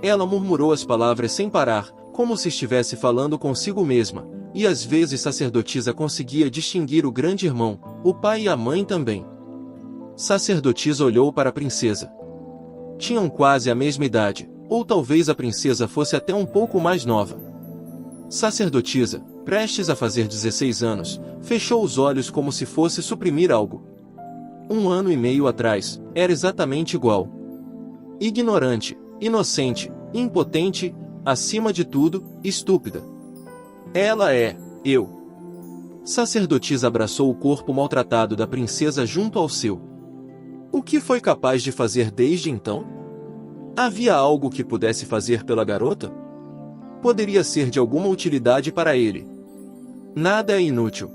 Speaker 1: Ela murmurou as palavras sem parar, como se estivesse falando consigo mesma, e às vezes sacerdotisa conseguia distinguir o grande irmão, o pai e a mãe também. Sacerdotisa olhou para a princesa. Tinham quase a mesma idade, ou talvez a princesa fosse até um pouco mais nova. Sacerdotisa, prestes a fazer 16 anos, fechou os olhos como se fosse suprimir algo. 1 ano e meio atrás, era exatamente igual. Ignorante, inocente, impotente, acima de tudo, estúpida. Ela é, eu. Sacerdotisa abraçou o corpo maltratado da princesa junto ao seu. O que foi capaz de fazer desde então? Havia algo que pudesse fazer pela garota? Poderia ser de alguma utilidade para ele. Nada é inútil.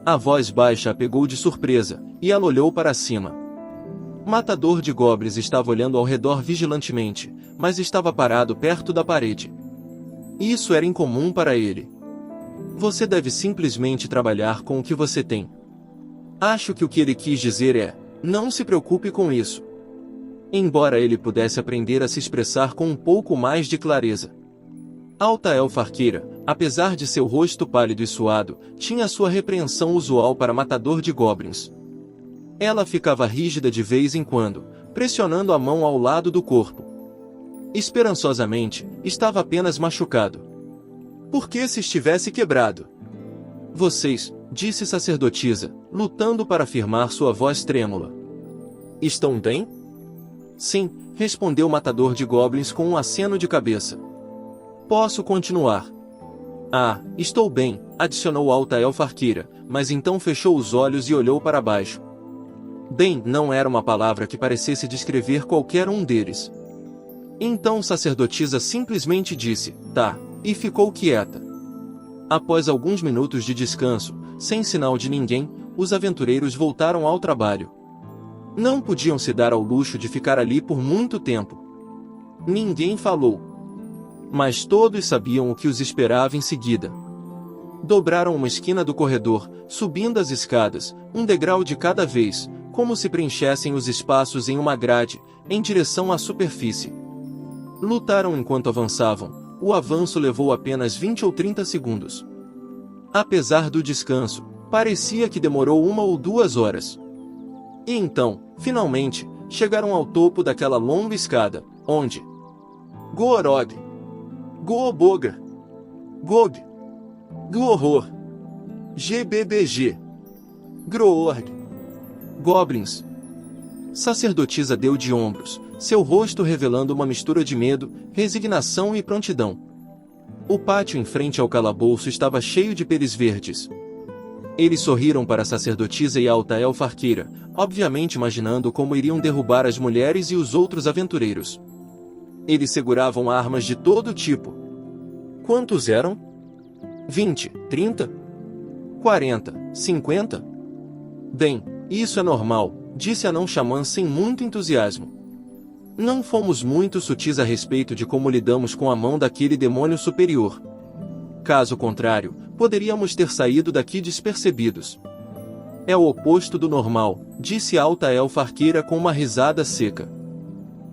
Speaker 1: A voz baixa a pegou de surpresa, e ela olhou para cima. Matador de Goblins estava olhando ao redor vigilantemente, mas estava parado perto da parede. Isso era incomum para ele. Você deve simplesmente trabalhar com o que você tem. Acho que o que ele quis dizer é: não se preocupe com isso. Embora ele pudesse aprender a se expressar com um pouco mais de clareza. Altaelfa arqueira, apesar de seu rosto pálido e suado, tinha sua repreensão usual para matador de goblins. Ela ficava rígida de vez em quando, pressionando a mão ao lado do corpo. Esperançosamente, estava apenas machucado. Por que se estivesse quebrado? Vocês, disse sacerdotisa, lutando para afirmar sua voz trêmula. Estão bem? Sim, respondeu o matador de goblins com um aceno de cabeça. Posso continuar. Ah, estou bem, adicionou Altaelfa arqueira, mas então fechou os olhos e olhou para baixo. Bem não era uma palavra que parecesse descrever qualquer um deles. Então sacerdotisa simplesmente disse, tá, e ficou quieta. Após alguns minutos de descanso, sem sinal de ninguém, os aventureiros voltaram ao trabalho. Não podiam se dar ao luxo de ficar ali por muito tempo. Ninguém falou. Mas todos sabiam o que os esperava em seguida. Dobraram uma esquina do corredor, subindo as escadas, um degrau de cada vez, como se preenchessem os espaços em uma grade, em direção à superfície. Lutaram enquanto avançavam. O avanço levou apenas 20 ou 30 segundos. Apesar do descanso, parecia que demorou 1 ou 2 horas. E então, finalmente, chegaram ao topo daquela longa escada, onde Goorog, Gooboga, Gog, Glorhor, GBBG, Groorg, Goblins. Sacerdotisa deu de ombros, seu rosto revelando uma mistura de medo, resignação e prontidão. O pátio em frente ao calabouço estava cheio de peles verdes. Eles sorriram para a sacerdotisa e a alta elfa arqueira, obviamente imaginando como iriam derrubar as mulheres e os outros aventureiros. Eles seguravam armas de todo tipo. Quantos eram? 20, 30? 40, 50? Bem, isso é normal, disse Anão Xamã sem muito entusiasmo. Não fomos muito sutis a respeito de como lidamos com a mão daquele demônio superior. Caso contrário, poderíamos ter saído daqui despercebidos. É o oposto do normal, disse a alta elfa arqueira com uma risada seca.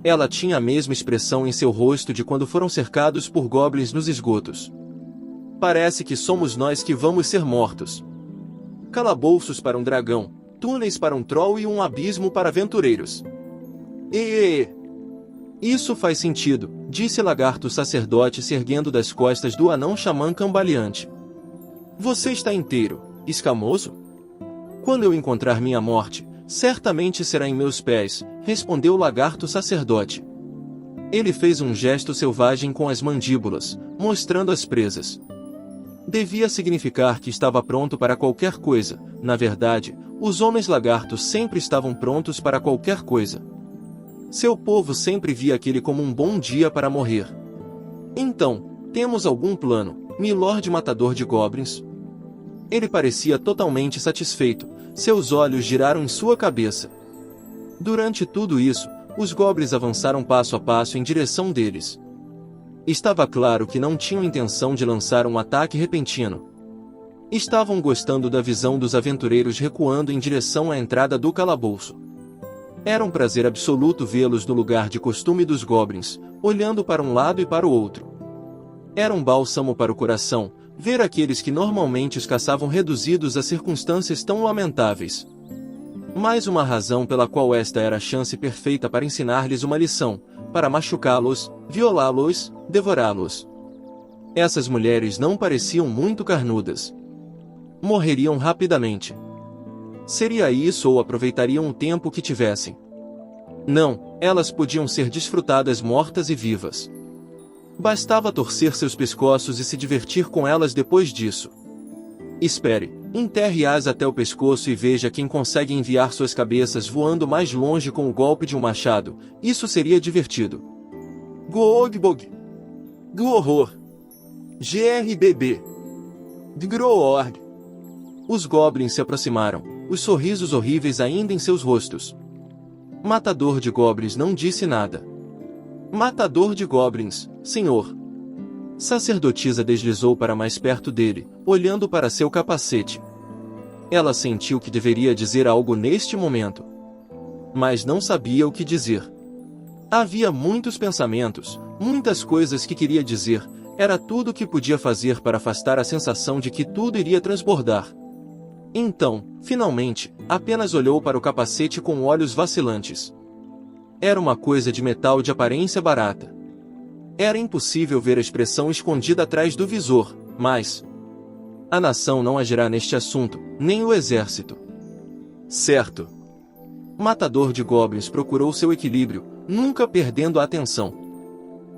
Speaker 1: Ela tinha a mesma expressão em seu rosto de quando foram cercados por goblins nos esgotos. Parece que somos nós que vamos ser mortos. Calabouços para um dragão, túneis para um troll e um abismo para aventureiros. Isso faz sentido, disse Lagarto Sacerdote se erguendo das costas do anão xamã cambaleante. Você está inteiro, escamoso? Quando eu encontrar minha morte, certamente será em meus pés, respondeu o Lagarto Sacerdote. Ele fez um gesto selvagem com as mandíbulas, mostrando as presas. Devia significar que estava pronto para qualquer coisa. Na verdade, os homens lagartos sempre estavam prontos para qualquer coisa. Seu povo sempre via aquele como um bom dia para morrer. Então, temos algum plano, Milord Matador de Goblins? Ele parecia totalmente satisfeito, seus olhos giraram em sua cabeça. Durante tudo isso, os goblins avançaram passo a passo em direção deles. Estava claro que não tinham intenção de lançar um ataque repentino. Estavam gostando da visão dos aventureiros recuando em direção à entrada do calabouço. Era um prazer absoluto vê-los no lugar de costume dos goblins, olhando para um lado e para o outro. Era um bálsamo para o coração, ver aqueles que normalmente os caçavam reduzidos a circunstâncias tão lamentáveis. Mais uma razão pela qual esta era a chance perfeita para ensinar-lhes uma lição, para machucá-los, violá-los, devorá-los. Essas mulheres não pareciam muito carnudas. Morreriam rapidamente. Seria isso ou aproveitariam o tempo que tivessem? Não, elas podiam ser desfrutadas mortas e vivas. Bastava torcer seus pescoços e se divertir com elas depois disso. Espere, enterre-as até o pescoço e veja quem consegue enviar suas cabeças voando mais longe com o golpe de um machado, isso seria divertido. Gogbog. Glorhor. GRBB. Dgroorg. Os goblins se aproximaram, os sorrisos horríveis ainda em seus rostos. Matador de goblins não disse nada. Matador de goblins, senhor. Sacerdotisa deslizou para mais perto dele, olhando para seu capacete. Ela sentiu que deveria dizer algo neste momento. Mas não sabia o que dizer. Havia muitos pensamentos, muitas coisas que queria dizer, era tudo o que podia fazer para afastar a sensação de que tudo iria transbordar. Então, finalmente, apenas olhou para o capacete com olhos vacilantes. Era uma coisa de metal de aparência barata. Era impossível ver a expressão escondida atrás do visor, mas a nação não agirá neste assunto, nem o exército. Certo. Matador de goblins procurou seu equilíbrio, nunca perdendo a atenção.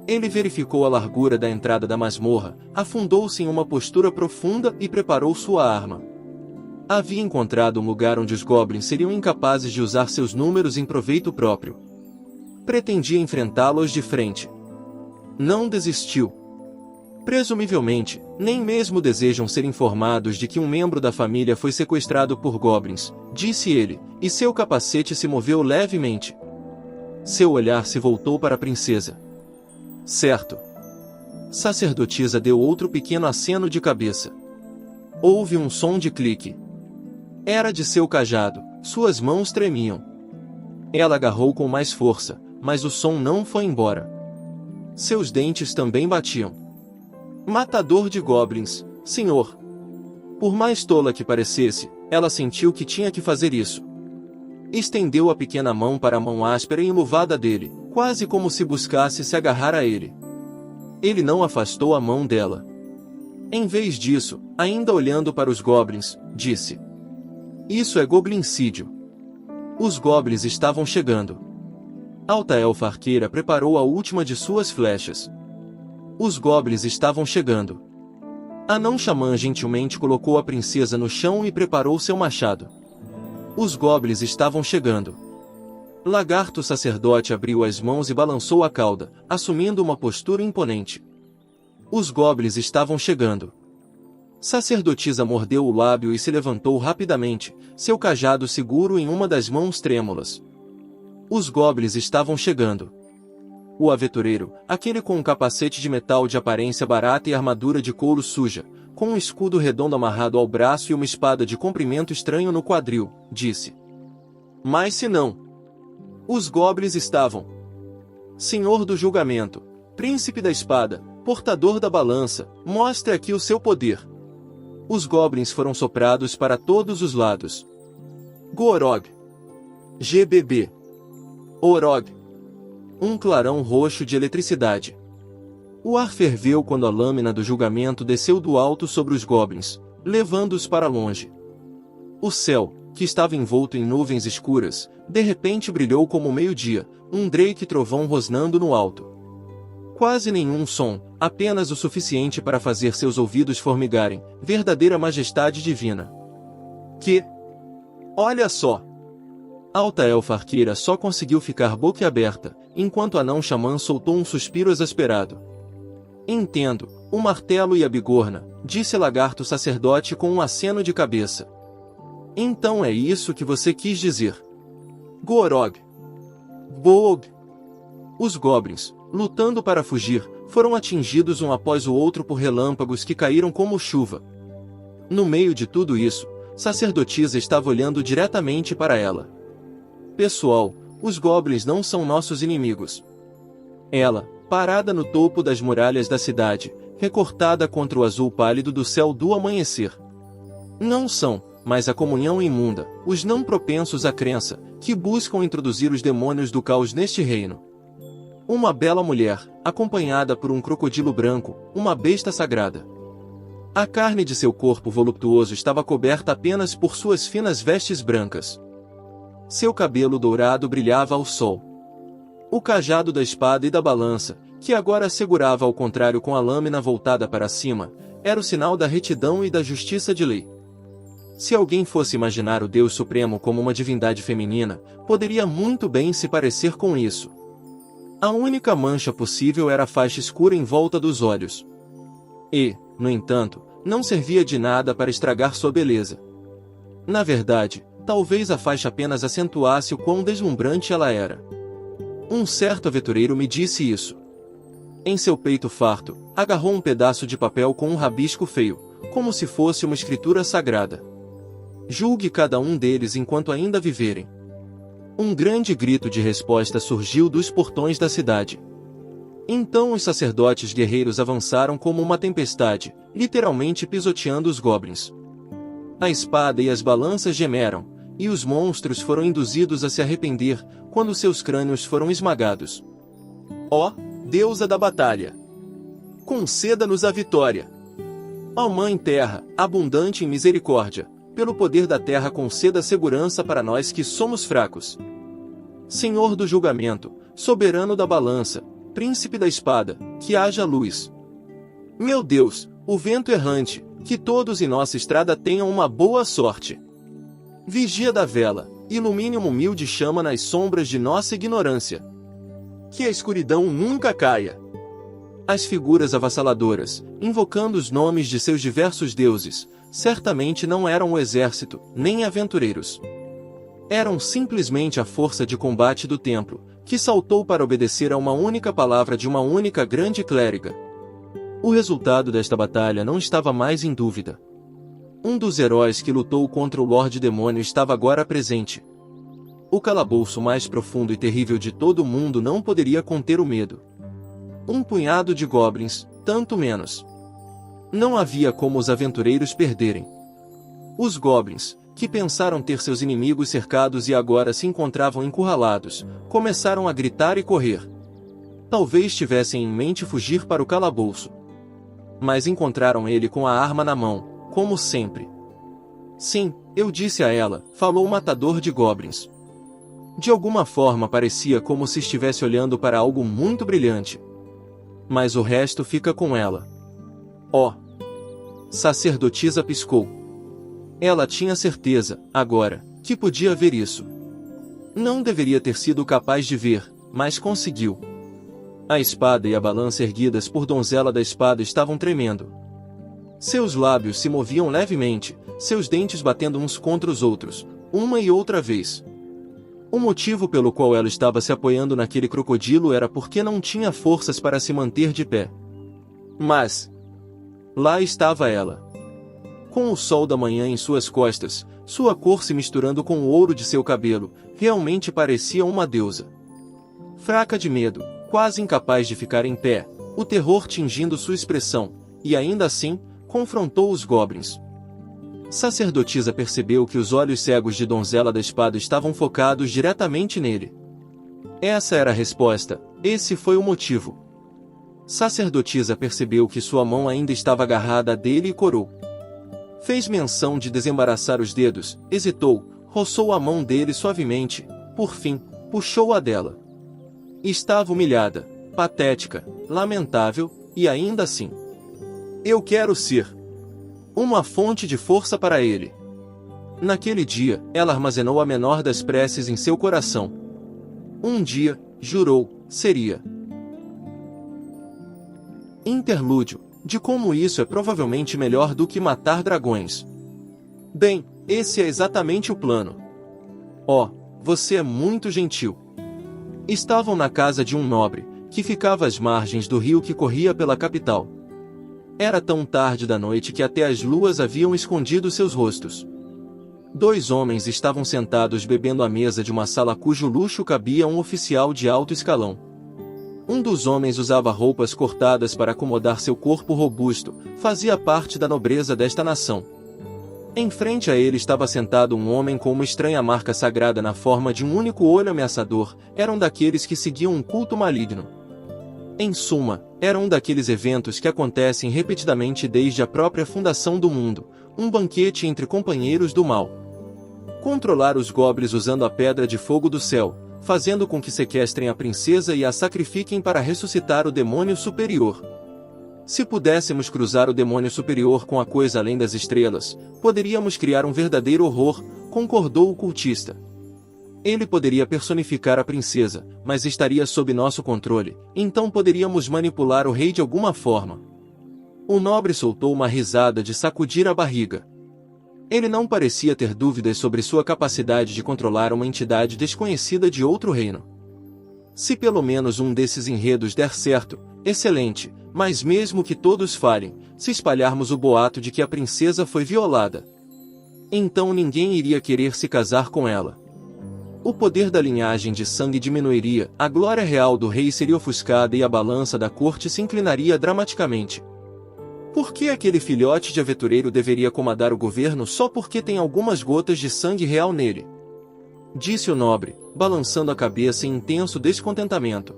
Speaker 1: Ele verificou a largura da entrada da masmorra, afundou-se em uma postura profunda e preparou sua arma. Havia encontrado um lugar onde os goblins seriam incapazes de usar seus números em proveito próprio. Pretendia enfrentá-los de frente. Não desistiu. Presumivelmente, nem mesmo desejam ser informados de que um membro da família foi sequestrado por goblins, disse ele, e seu capacete se moveu levemente. Seu olhar se voltou para a princesa. Certo. Sacerdotisa deu outro pequeno aceno de cabeça. Houve um som de clique. Era de seu cajado, suas mãos tremiam. Ela agarrou com mais força, mas o som não foi embora. Seus dentes também batiam. Matador de goblins, senhor. Por mais tola que parecesse, ela sentiu que tinha que fazer isso. Estendeu a pequena mão para a mão áspera e enluvada dele, quase como se buscasse se agarrar a ele. Ele não afastou a mão dela. Em vez disso, ainda olhando para os goblins, disse: Isso é goblincídio. Os goblins estavam chegando. Alta elfa arqueira preparou a última de suas flechas. Os goblins estavam chegando. Anão Xamã gentilmente colocou a princesa no chão e preparou seu machado. Os goblins estavam chegando. Lagarto Sacerdote abriu as mãos e balançou a cauda, assumindo uma postura imponente. Os goblins estavam chegando. Sacerdotisa mordeu o lábio e se levantou rapidamente, seu cajado seguro em uma das mãos trêmulas. Os goblins estavam chegando. O aventureiro, aquele com um capacete de metal de aparência barata e armadura de couro suja, com um escudo redondo amarrado ao braço e uma espada de comprimento estranho no quadril, disse: Mas se não... Os goblins estavam. Senhor do julgamento, príncipe da espada, portador da balança, mostre aqui o seu poder. Os goblins foram soprados para todos os lados. Gorog. GBB. Orog. Um clarão roxo de eletricidade. O ar ferveu quando a lâmina do julgamento desceu do alto sobre os goblins, levando-os para longe. O céu, que estava envolto em nuvens escuras, de repente brilhou como o meio-dia, um Drake trovão rosnando no alto. Quase nenhum som, apenas o suficiente para fazer seus ouvidos formigarem, verdadeira majestade divina. Que? Olha só! Alta Elfa Arqueira só conseguiu ficar boquiaberta, enquanto Anão Xamã soltou um suspiro exasperado. Entendo, o martelo e a bigorna, disse Lagarto Sacerdote com um aceno de cabeça. Então é isso que você quis dizer. Gorog. Boog. Os goblins, lutando para fugir, foram atingidos um após o outro por relâmpagos que caíram como chuva. No meio de tudo isso, Sacerdotisa estava olhando diretamente para ela. Pessoal, os goblins não são nossos inimigos. Ela, parada no topo das muralhas da cidade, recortada contra o azul pálido do céu do amanhecer. Não são, mas a comunhão imunda, os não propensos à crença, que buscam introduzir os demônios do caos neste reino. Uma bela mulher, acompanhada por um crocodilo branco, uma besta sagrada. A carne de seu corpo voluptuoso estava coberta apenas por suas finas vestes brancas. Seu cabelo dourado brilhava ao sol. O cajado da espada e da balança, que agora segurava ao contrário com a lâmina voltada para cima, era o sinal da retidão e da justiça de lei. Se alguém fosse imaginar o Deus Supremo como uma divindade feminina, poderia muito bem se parecer com isso. A única mancha possível era a faixa escura em volta dos olhos. E, no entanto, não servia de nada para estragar sua beleza. Na verdade, talvez a faixa apenas acentuasse o quão deslumbrante ela era. Um certo aventureiro me disse isso. Em seu peito farto, agarrou um pedaço de papel com um rabisco feio, como se fosse uma escritura sagrada. Julgue cada um deles enquanto ainda viverem. Um grande grito de resposta surgiu dos portões da cidade. Então os sacerdotes guerreiros avançaram como uma tempestade, literalmente pisoteando os goblins. A espada e as balanças gemeram, e os monstros foram induzidos a se arrepender, quando seus crânios foram esmagados. Ó, deusa da batalha! Conceda-nos a vitória! Ó Mãe Terra, abundante em misericórdia, pelo poder da terra conceda segurança para nós que somos fracos. Senhor do julgamento, soberano da balança, príncipe da espada, que haja luz. Meu Deus, o vento errante, que todos em nossa estrada tenham uma boa sorte. Vigia da vela, ilumine uma humilde chama nas sombras de nossa ignorância. Que a escuridão nunca caia. As figuras avassaladoras, invocando os nomes de seus diversos deuses, certamente não eram o exército, nem aventureiros. Eram simplesmente a força de combate do templo, que saltou para obedecer a uma única palavra de uma única grande clériga. O resultado desta batalha não estava mais em dúvida. Um dos heróis que lutou contra o Lorde Demônio estava agora presente. O calabouço mais profundo e terrível de todo o mundo não poderia conter o medo. Um punhado de goblins, tanto menos. Não havia como os aventureiros perderem. Os goblins, que pensaram ter seus inimigos cercados e agora se encontravam encurralados, começaram a gritar e correr. Talvez tivessem em mente fugir para o calabouço. Mas encontraram ele com a arma na mão, como sempre. Sim, eu disse a ela, falou o matador de goblins. De alguma forma parecia como se estivesse olhando para algo muito brilhante. Mas o resto fica com ela. Oh! Sacerdotisa piscou. Ela tinha certeza, agora, que podia ver isso. Não deveria ter sido capaz de ver, mas conseguiu. A espada e a balança erguidas por Donzela da Espada estavam tremendo. Seus lábios se moviam levemente, seus dentes batendo uns contra os outros, uma e outra vez. O motivo pelo qual ela estava se apoiando naquele crocodilo era porque não tinha forças para se manter de pé. Mas lá estava ela. Com o sol da manhã em suas costas, sua cor se misturando com o ouro de seu cabelo, realmente parecia uma deusa. Fraca de medo, quase incapaz de ficar em pé, o terror tingindo sua expressão, e ainda assim, confrontou os goblins. Sacerdotisa percebeu que os olhos cegos de Donzela da Espada estavam focados diretamente nele. Essa era a resposta, esse foi o motivo. Sacerdotisa percebeu que sua mão ainda estava agarrada a dele e corou. Fez menção de desembaraçar os dedos, hesitou, roçou a mão dele suavemente, por fim, puxou-a dela. Estava humilhada, patética, lamentável, e ainda assim. Eu quero ser uma fonte de força para ele. Naquele dia, ela armazenou a menor das preces em seu coração. Um dia, jurou, seria. Interlúdio, de como isso é provavelmente melhor do que matar dragões. Bem, esse é exatamente o plano. Oh, você é muito gentil. Estavam na casa de um nobre, que ficava às margens do rio que corria pela capital. Era tão tarde da noite que até as luas haviam escondido seus rostos. 2 homens estavam sentados bebendo à mesa de uma sala cujo luxo cabia um oficial de alto escalão. Um dos homens usava roupas cortadas para acomodar seu corpo robusto, fazia parte da nobreza desta nação. Em frente a ele estava sentado um homem com uma estranha marca sagrada na forma de um único olho ameaçador, era um daqueles que seguiam um culto maligno. Em suma, era um daqueles eventos que acontecem repetidamente desde a própria fundação do mundo, um banquete entre companheiros do mal. Controlar os goblins usando a pedra de fogo do céu, fazendo com que sequestrem a princesa e a sacrifiquem para ressuscitar o demônio superior. Se pudéssemos cruzar o demônio superior com a coisa além das estrelas, poderíamos criar um verdadeiro horror, concordou o cultista. Ele poderia personificar a princesa, mas estaria sob nosso controle, então poderíamos manipular o rei de alguma forma. O nobre soltou uma risada de sacudir a barriga. Ele não parecia ter dúvidas sobre sua capacidade de controlar uma entidade desconhecida de outro reino. Se pelo menos um desses enredos der certo, excelente, mas mesmo que todos falhem, se espalharmos o boato de que a princesa foi violada, então ninguém iria querer se casar com ela. O poder da linhagem de sangue diminuiria, a glória real do rei seria ofuscada e a balança da corte se inclinaria dramaticamente. Por que aquele filhote de aventureiro deveria comandar o governo só porque tem algumas gotas de sangue real nele? Disse o nobre, balançando a cabeça em intenso descontentamento.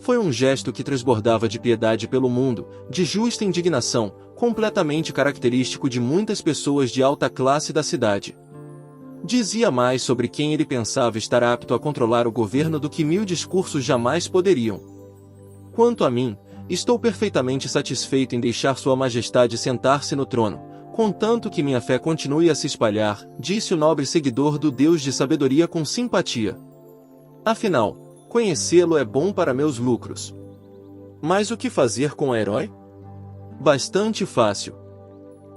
Speaker 1: Foi um gesto que transbordava de piedade pelo mundo, de justa indignação, completamente característico de muitas pessoas de alta classe da cidade. Dizia mais sobre quem ele pensava estar apto a controlar o governo do que 1000 discursos jamais poderiam. Quanto a mim, estou perfeitamente satisfeito em deixar Sua Majestade sentar-se no trono, contanto que minha fé continue a se espalhar, disse o nobre seguidor do Deus de sabedoria com simpatia. Afinal, conhecê-lo é bom para meus lucros. Mas o que fazer com a herói? Bastante fácil.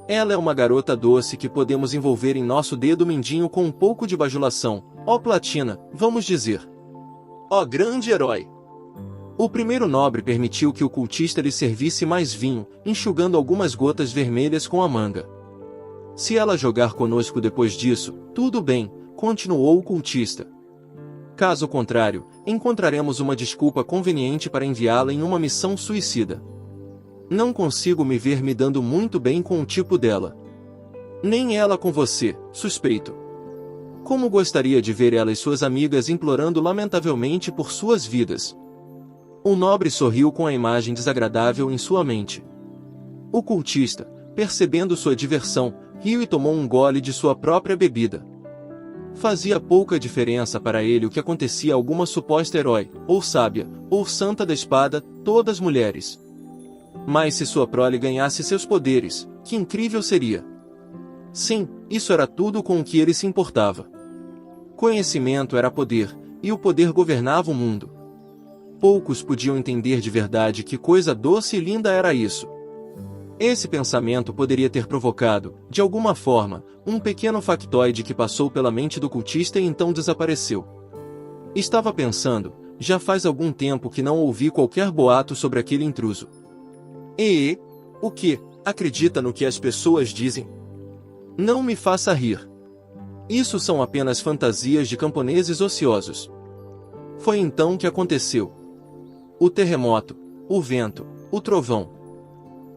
Speaker 1: Ela é uma garota doce que podemos envolver em nosso dedo mindinho com um pouco de bajulação, ó platina, vamos dizer. Ó grande herói! O primeiro nobre permitiu que o cultista lhe servisse mais vinho, enxugando algumas gotas vermelhas com a manga. Se ela jogar conosco depois disso, tudo bem, continuou o cultista. Caso contrário, encontraremos uma desculpa conveniente para enviá-la em uma missão suicida. Não consigo me ver me dando muito bem com o tipo dela. Nem ela com você, suspeito. Como gostaria de ver ela e suas amigas implorando lamentavelmente por suas vidas. O nobre sorriu com a imagem desagradável em sua mente. O cultista, percebendo sua diversão, riu e tomou um gole de sua própria bebida. Fazia pouca diferença para ele o que acontecia a alguma suposta herói, ou sábia, ou santa da espada, todas mulheres. Mas se sua prole ganhasse seus poderes, Que incrível seria! Sim, isso era tudo com o que ele se importava. Conhecimento era poder, e o poder governava o mundo. Poucos podiam entender de verdade que coisa doce e linda era isso. Esse pensamento poderia ter provocado, de alguma forma, um pequeno factoide que passou pela mente do cultista e então desapareceu. Estava pensando, já faz algum tempo que não ouvi qualquer boato sobre aquele intruso. O que? Acredita no que as pessoas dizem? Não me faça rir. Isso são apenas fantasias de camponeses ociosos. Foi então que aconteceu. O terremoto, o vento, o trovão.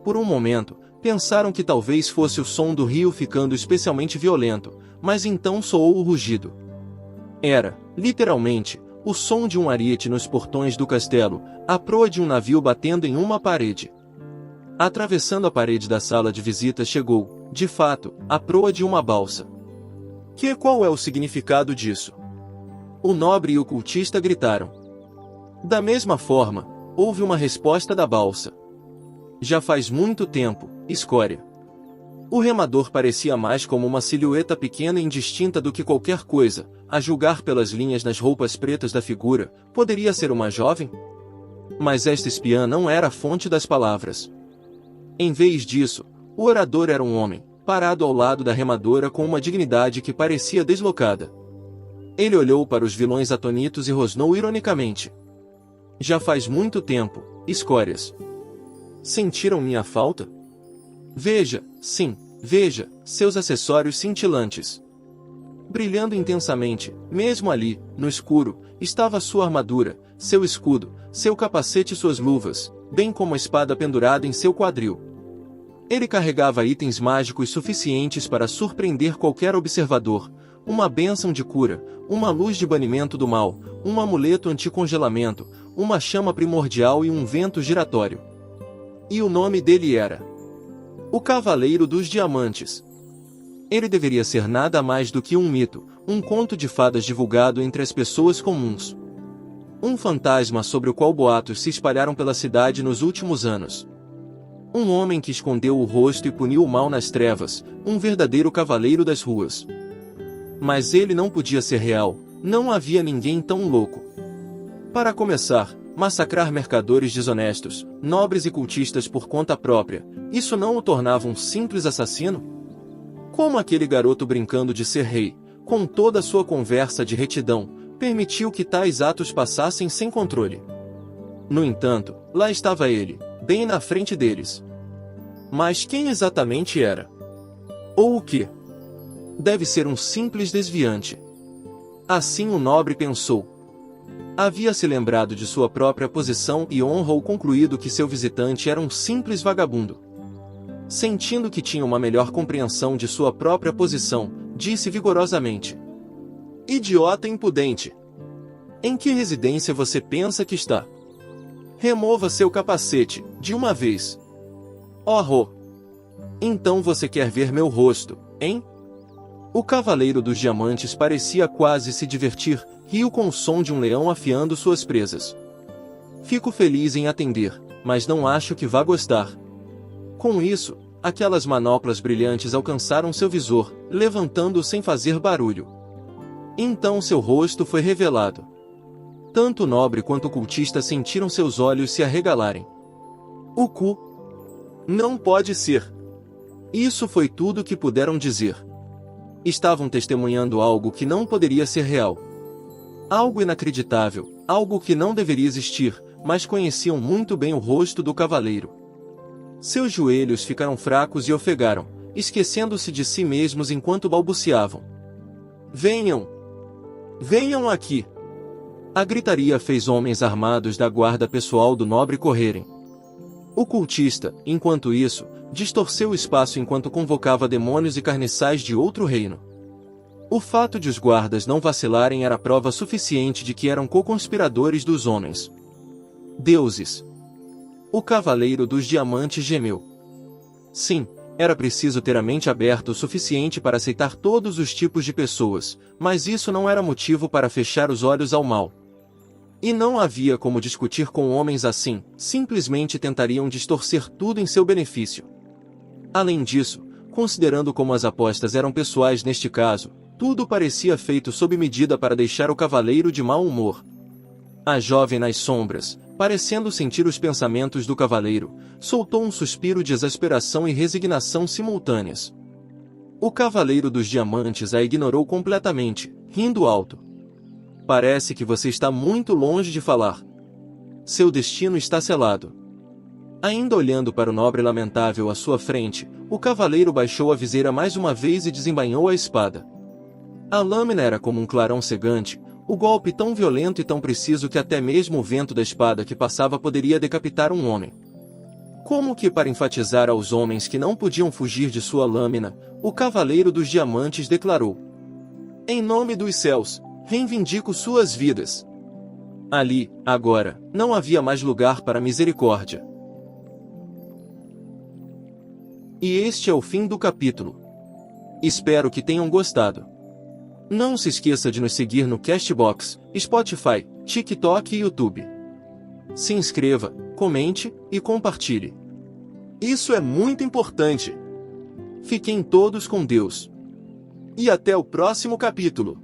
Speaker 1: Por um momento, pensaram que talvez fosse o som do rio ficando especialmente violento, mas então soou o rugido. Era, literalmente, o som de um ariete nos portões do castelo, a proa de um navio batendo em uma parede. Atravessando a parede da sala de visitas chegou, de fato, a proa de uma balsa. Qual é o significado disso? O nobre e o cultista gritaram. Da mesma forma, houve uma resposta da balsa. Já faz muito tempo, escória. O remador parecia mais como uma silhueta pequena e indistinta do que qualquer coisa, a julgar pelas linhas nas roupas pretas da figura, poderia ser uma jovem? Mas esta espiã não era a fonte das palavras. Em vez disso, o orador era um homem, parado ao lado da remadora com uma dignidade que parecia deslocada. Ele olhou para os vilões atonitos e rosnou ironicamente. Já faz muito tempo, escórias. Sentiram minha falta? Veja, sim, veja, seus acessórios cintilantes. Brilhando intensamente, mesmo ali, no escuro, estava sua armadura, seu escudo, seu capacete e suas luvas, bem como a espada pendurada em seu quadril. Ele carregava itens mágicos suficientes para surpreender qualquer observador, uma bênção de cura, uma luz de banimento do mal, um amuleto anticongelamento, uma chama primordial e um vento giratório. E o nome dele era o Cavaleiro dos Diamantes. Ele deveria ser nada mais do que um mito, um conto de fadas divulgado entre as pessoas comuns. Um fantasma sobre o qual boatos se espalharam pela cidade nos últimos anos. Um homem que escondeu o rosto e puniu o mal nas trevas, um verdadeiro cavaleiro das ruas. Mas ele não podia ser real, não havia ninguém tão louco. Para começar, massacrar mercadores desonestos, nobres e cultistas por conta própria, isso não o tornava um simples assassino? Como aquele garoto brincando de ser rei, com toda a sua conversa de retidão, permitiu que tais atos passassem sem controle? No entanto, lá estava ele, bem na frente deles. Mas quem exatamente era? Ou o que? Deve ser um simples desviante. Assim o nobre pensou. Havia se lembrado de sua própria posição e honra ou concluído que seu visitante era um simples vagabundo. Sentindo que tinha uma melhor compreensão de sua própria posição, disse vigorosamente: Idiota impudente! Em que residência você pensa que está? Remova seu capacete, de uma vez. Oh! Então você quer ver meu rosto, hein? O Cavaleiro dos Diamantes parecia quase se divertir, riu com o som de um leão afiando suas presas. Fico feliz em atender, mas não acho que vá gostar. Com isso, aquelas manoplas brilhantes alcançaram seu visor, levantando-o sem fazer barulho. Então seu rosto foi revelado. Tanto o nobre quanto o cultista sentiram seus olhos se arregalarem. O cu? Não pode ser. Isso foi tudo que puderam dizer. Estavam testemunhando algo que não poderia ser real. Algo inacreditável, algo que não deveria existir, mas conheciam muito bem o rosto do cavaleiro. Seus joelhos ficaram fracos e ofegaram, esquecendo-se de si mesmos enquanto balbuciavam. Venham! Venham aqui! A gritaria fez homens armados da guarda pessoal do nobre correrem. O cultista, enquanto isso, distorceu o espaço enquanto convocava demônios e carniçais de outro reino. O fato de os guardas não vacilarem era prova suficiente de que eram co-conspiradores dos homens. Deuses! O Cavaleiro dos Diamantes gemeu. Sim, era preciso ter a mente aberta o suficiente para aceitar todos os tipos de pessoas, mas isso não era motivo para fechar os olhos ao mal. E não havia como discutir com homens assim, simplesmente tentariam distorcer tudo em seu benefício. Além disso, considerando como as apostas eram pessoais neste caso, tudo parecia feito sob medida para deixar o cavaleiro de mau humor. A jovem nas sombras, parecendo sentir os pensamentos do cavaleiro, soltou um suspiro de exasperação e resignação simultâneas. O cavaleiro dos diamantes a ignorou completamente, rindo alto. Parece que você está muito longe de falar. Seu destino está selado. Ainda olhando para o nobre lamentável à sua frente, o cavaleiro baixou a viseira mais uma vez e desembainhou a espada. A lâmina era como um clarão cegante, o golpe tão violento e tão preciso que até mesmo o vento da espada que passava poderia decapitar um homem. Como que para enfatizar aos homens que não podiam fugir de sua lâmina, o cavaleiro dos diamantes declarou: em nome dos céus, reivindico suas vidas. Ali, agora, não havia mais lugar para misericórdia. E este é o fim do capítulo. Espero que tenham gostado. Não se esqueça de nos seguir no Castbox, Spotify, TikTok e YouTube. Se inscreva, comente e compartilhe. Isso é muito importante. Fiquem todos com Deus. E até o próximo capítulo.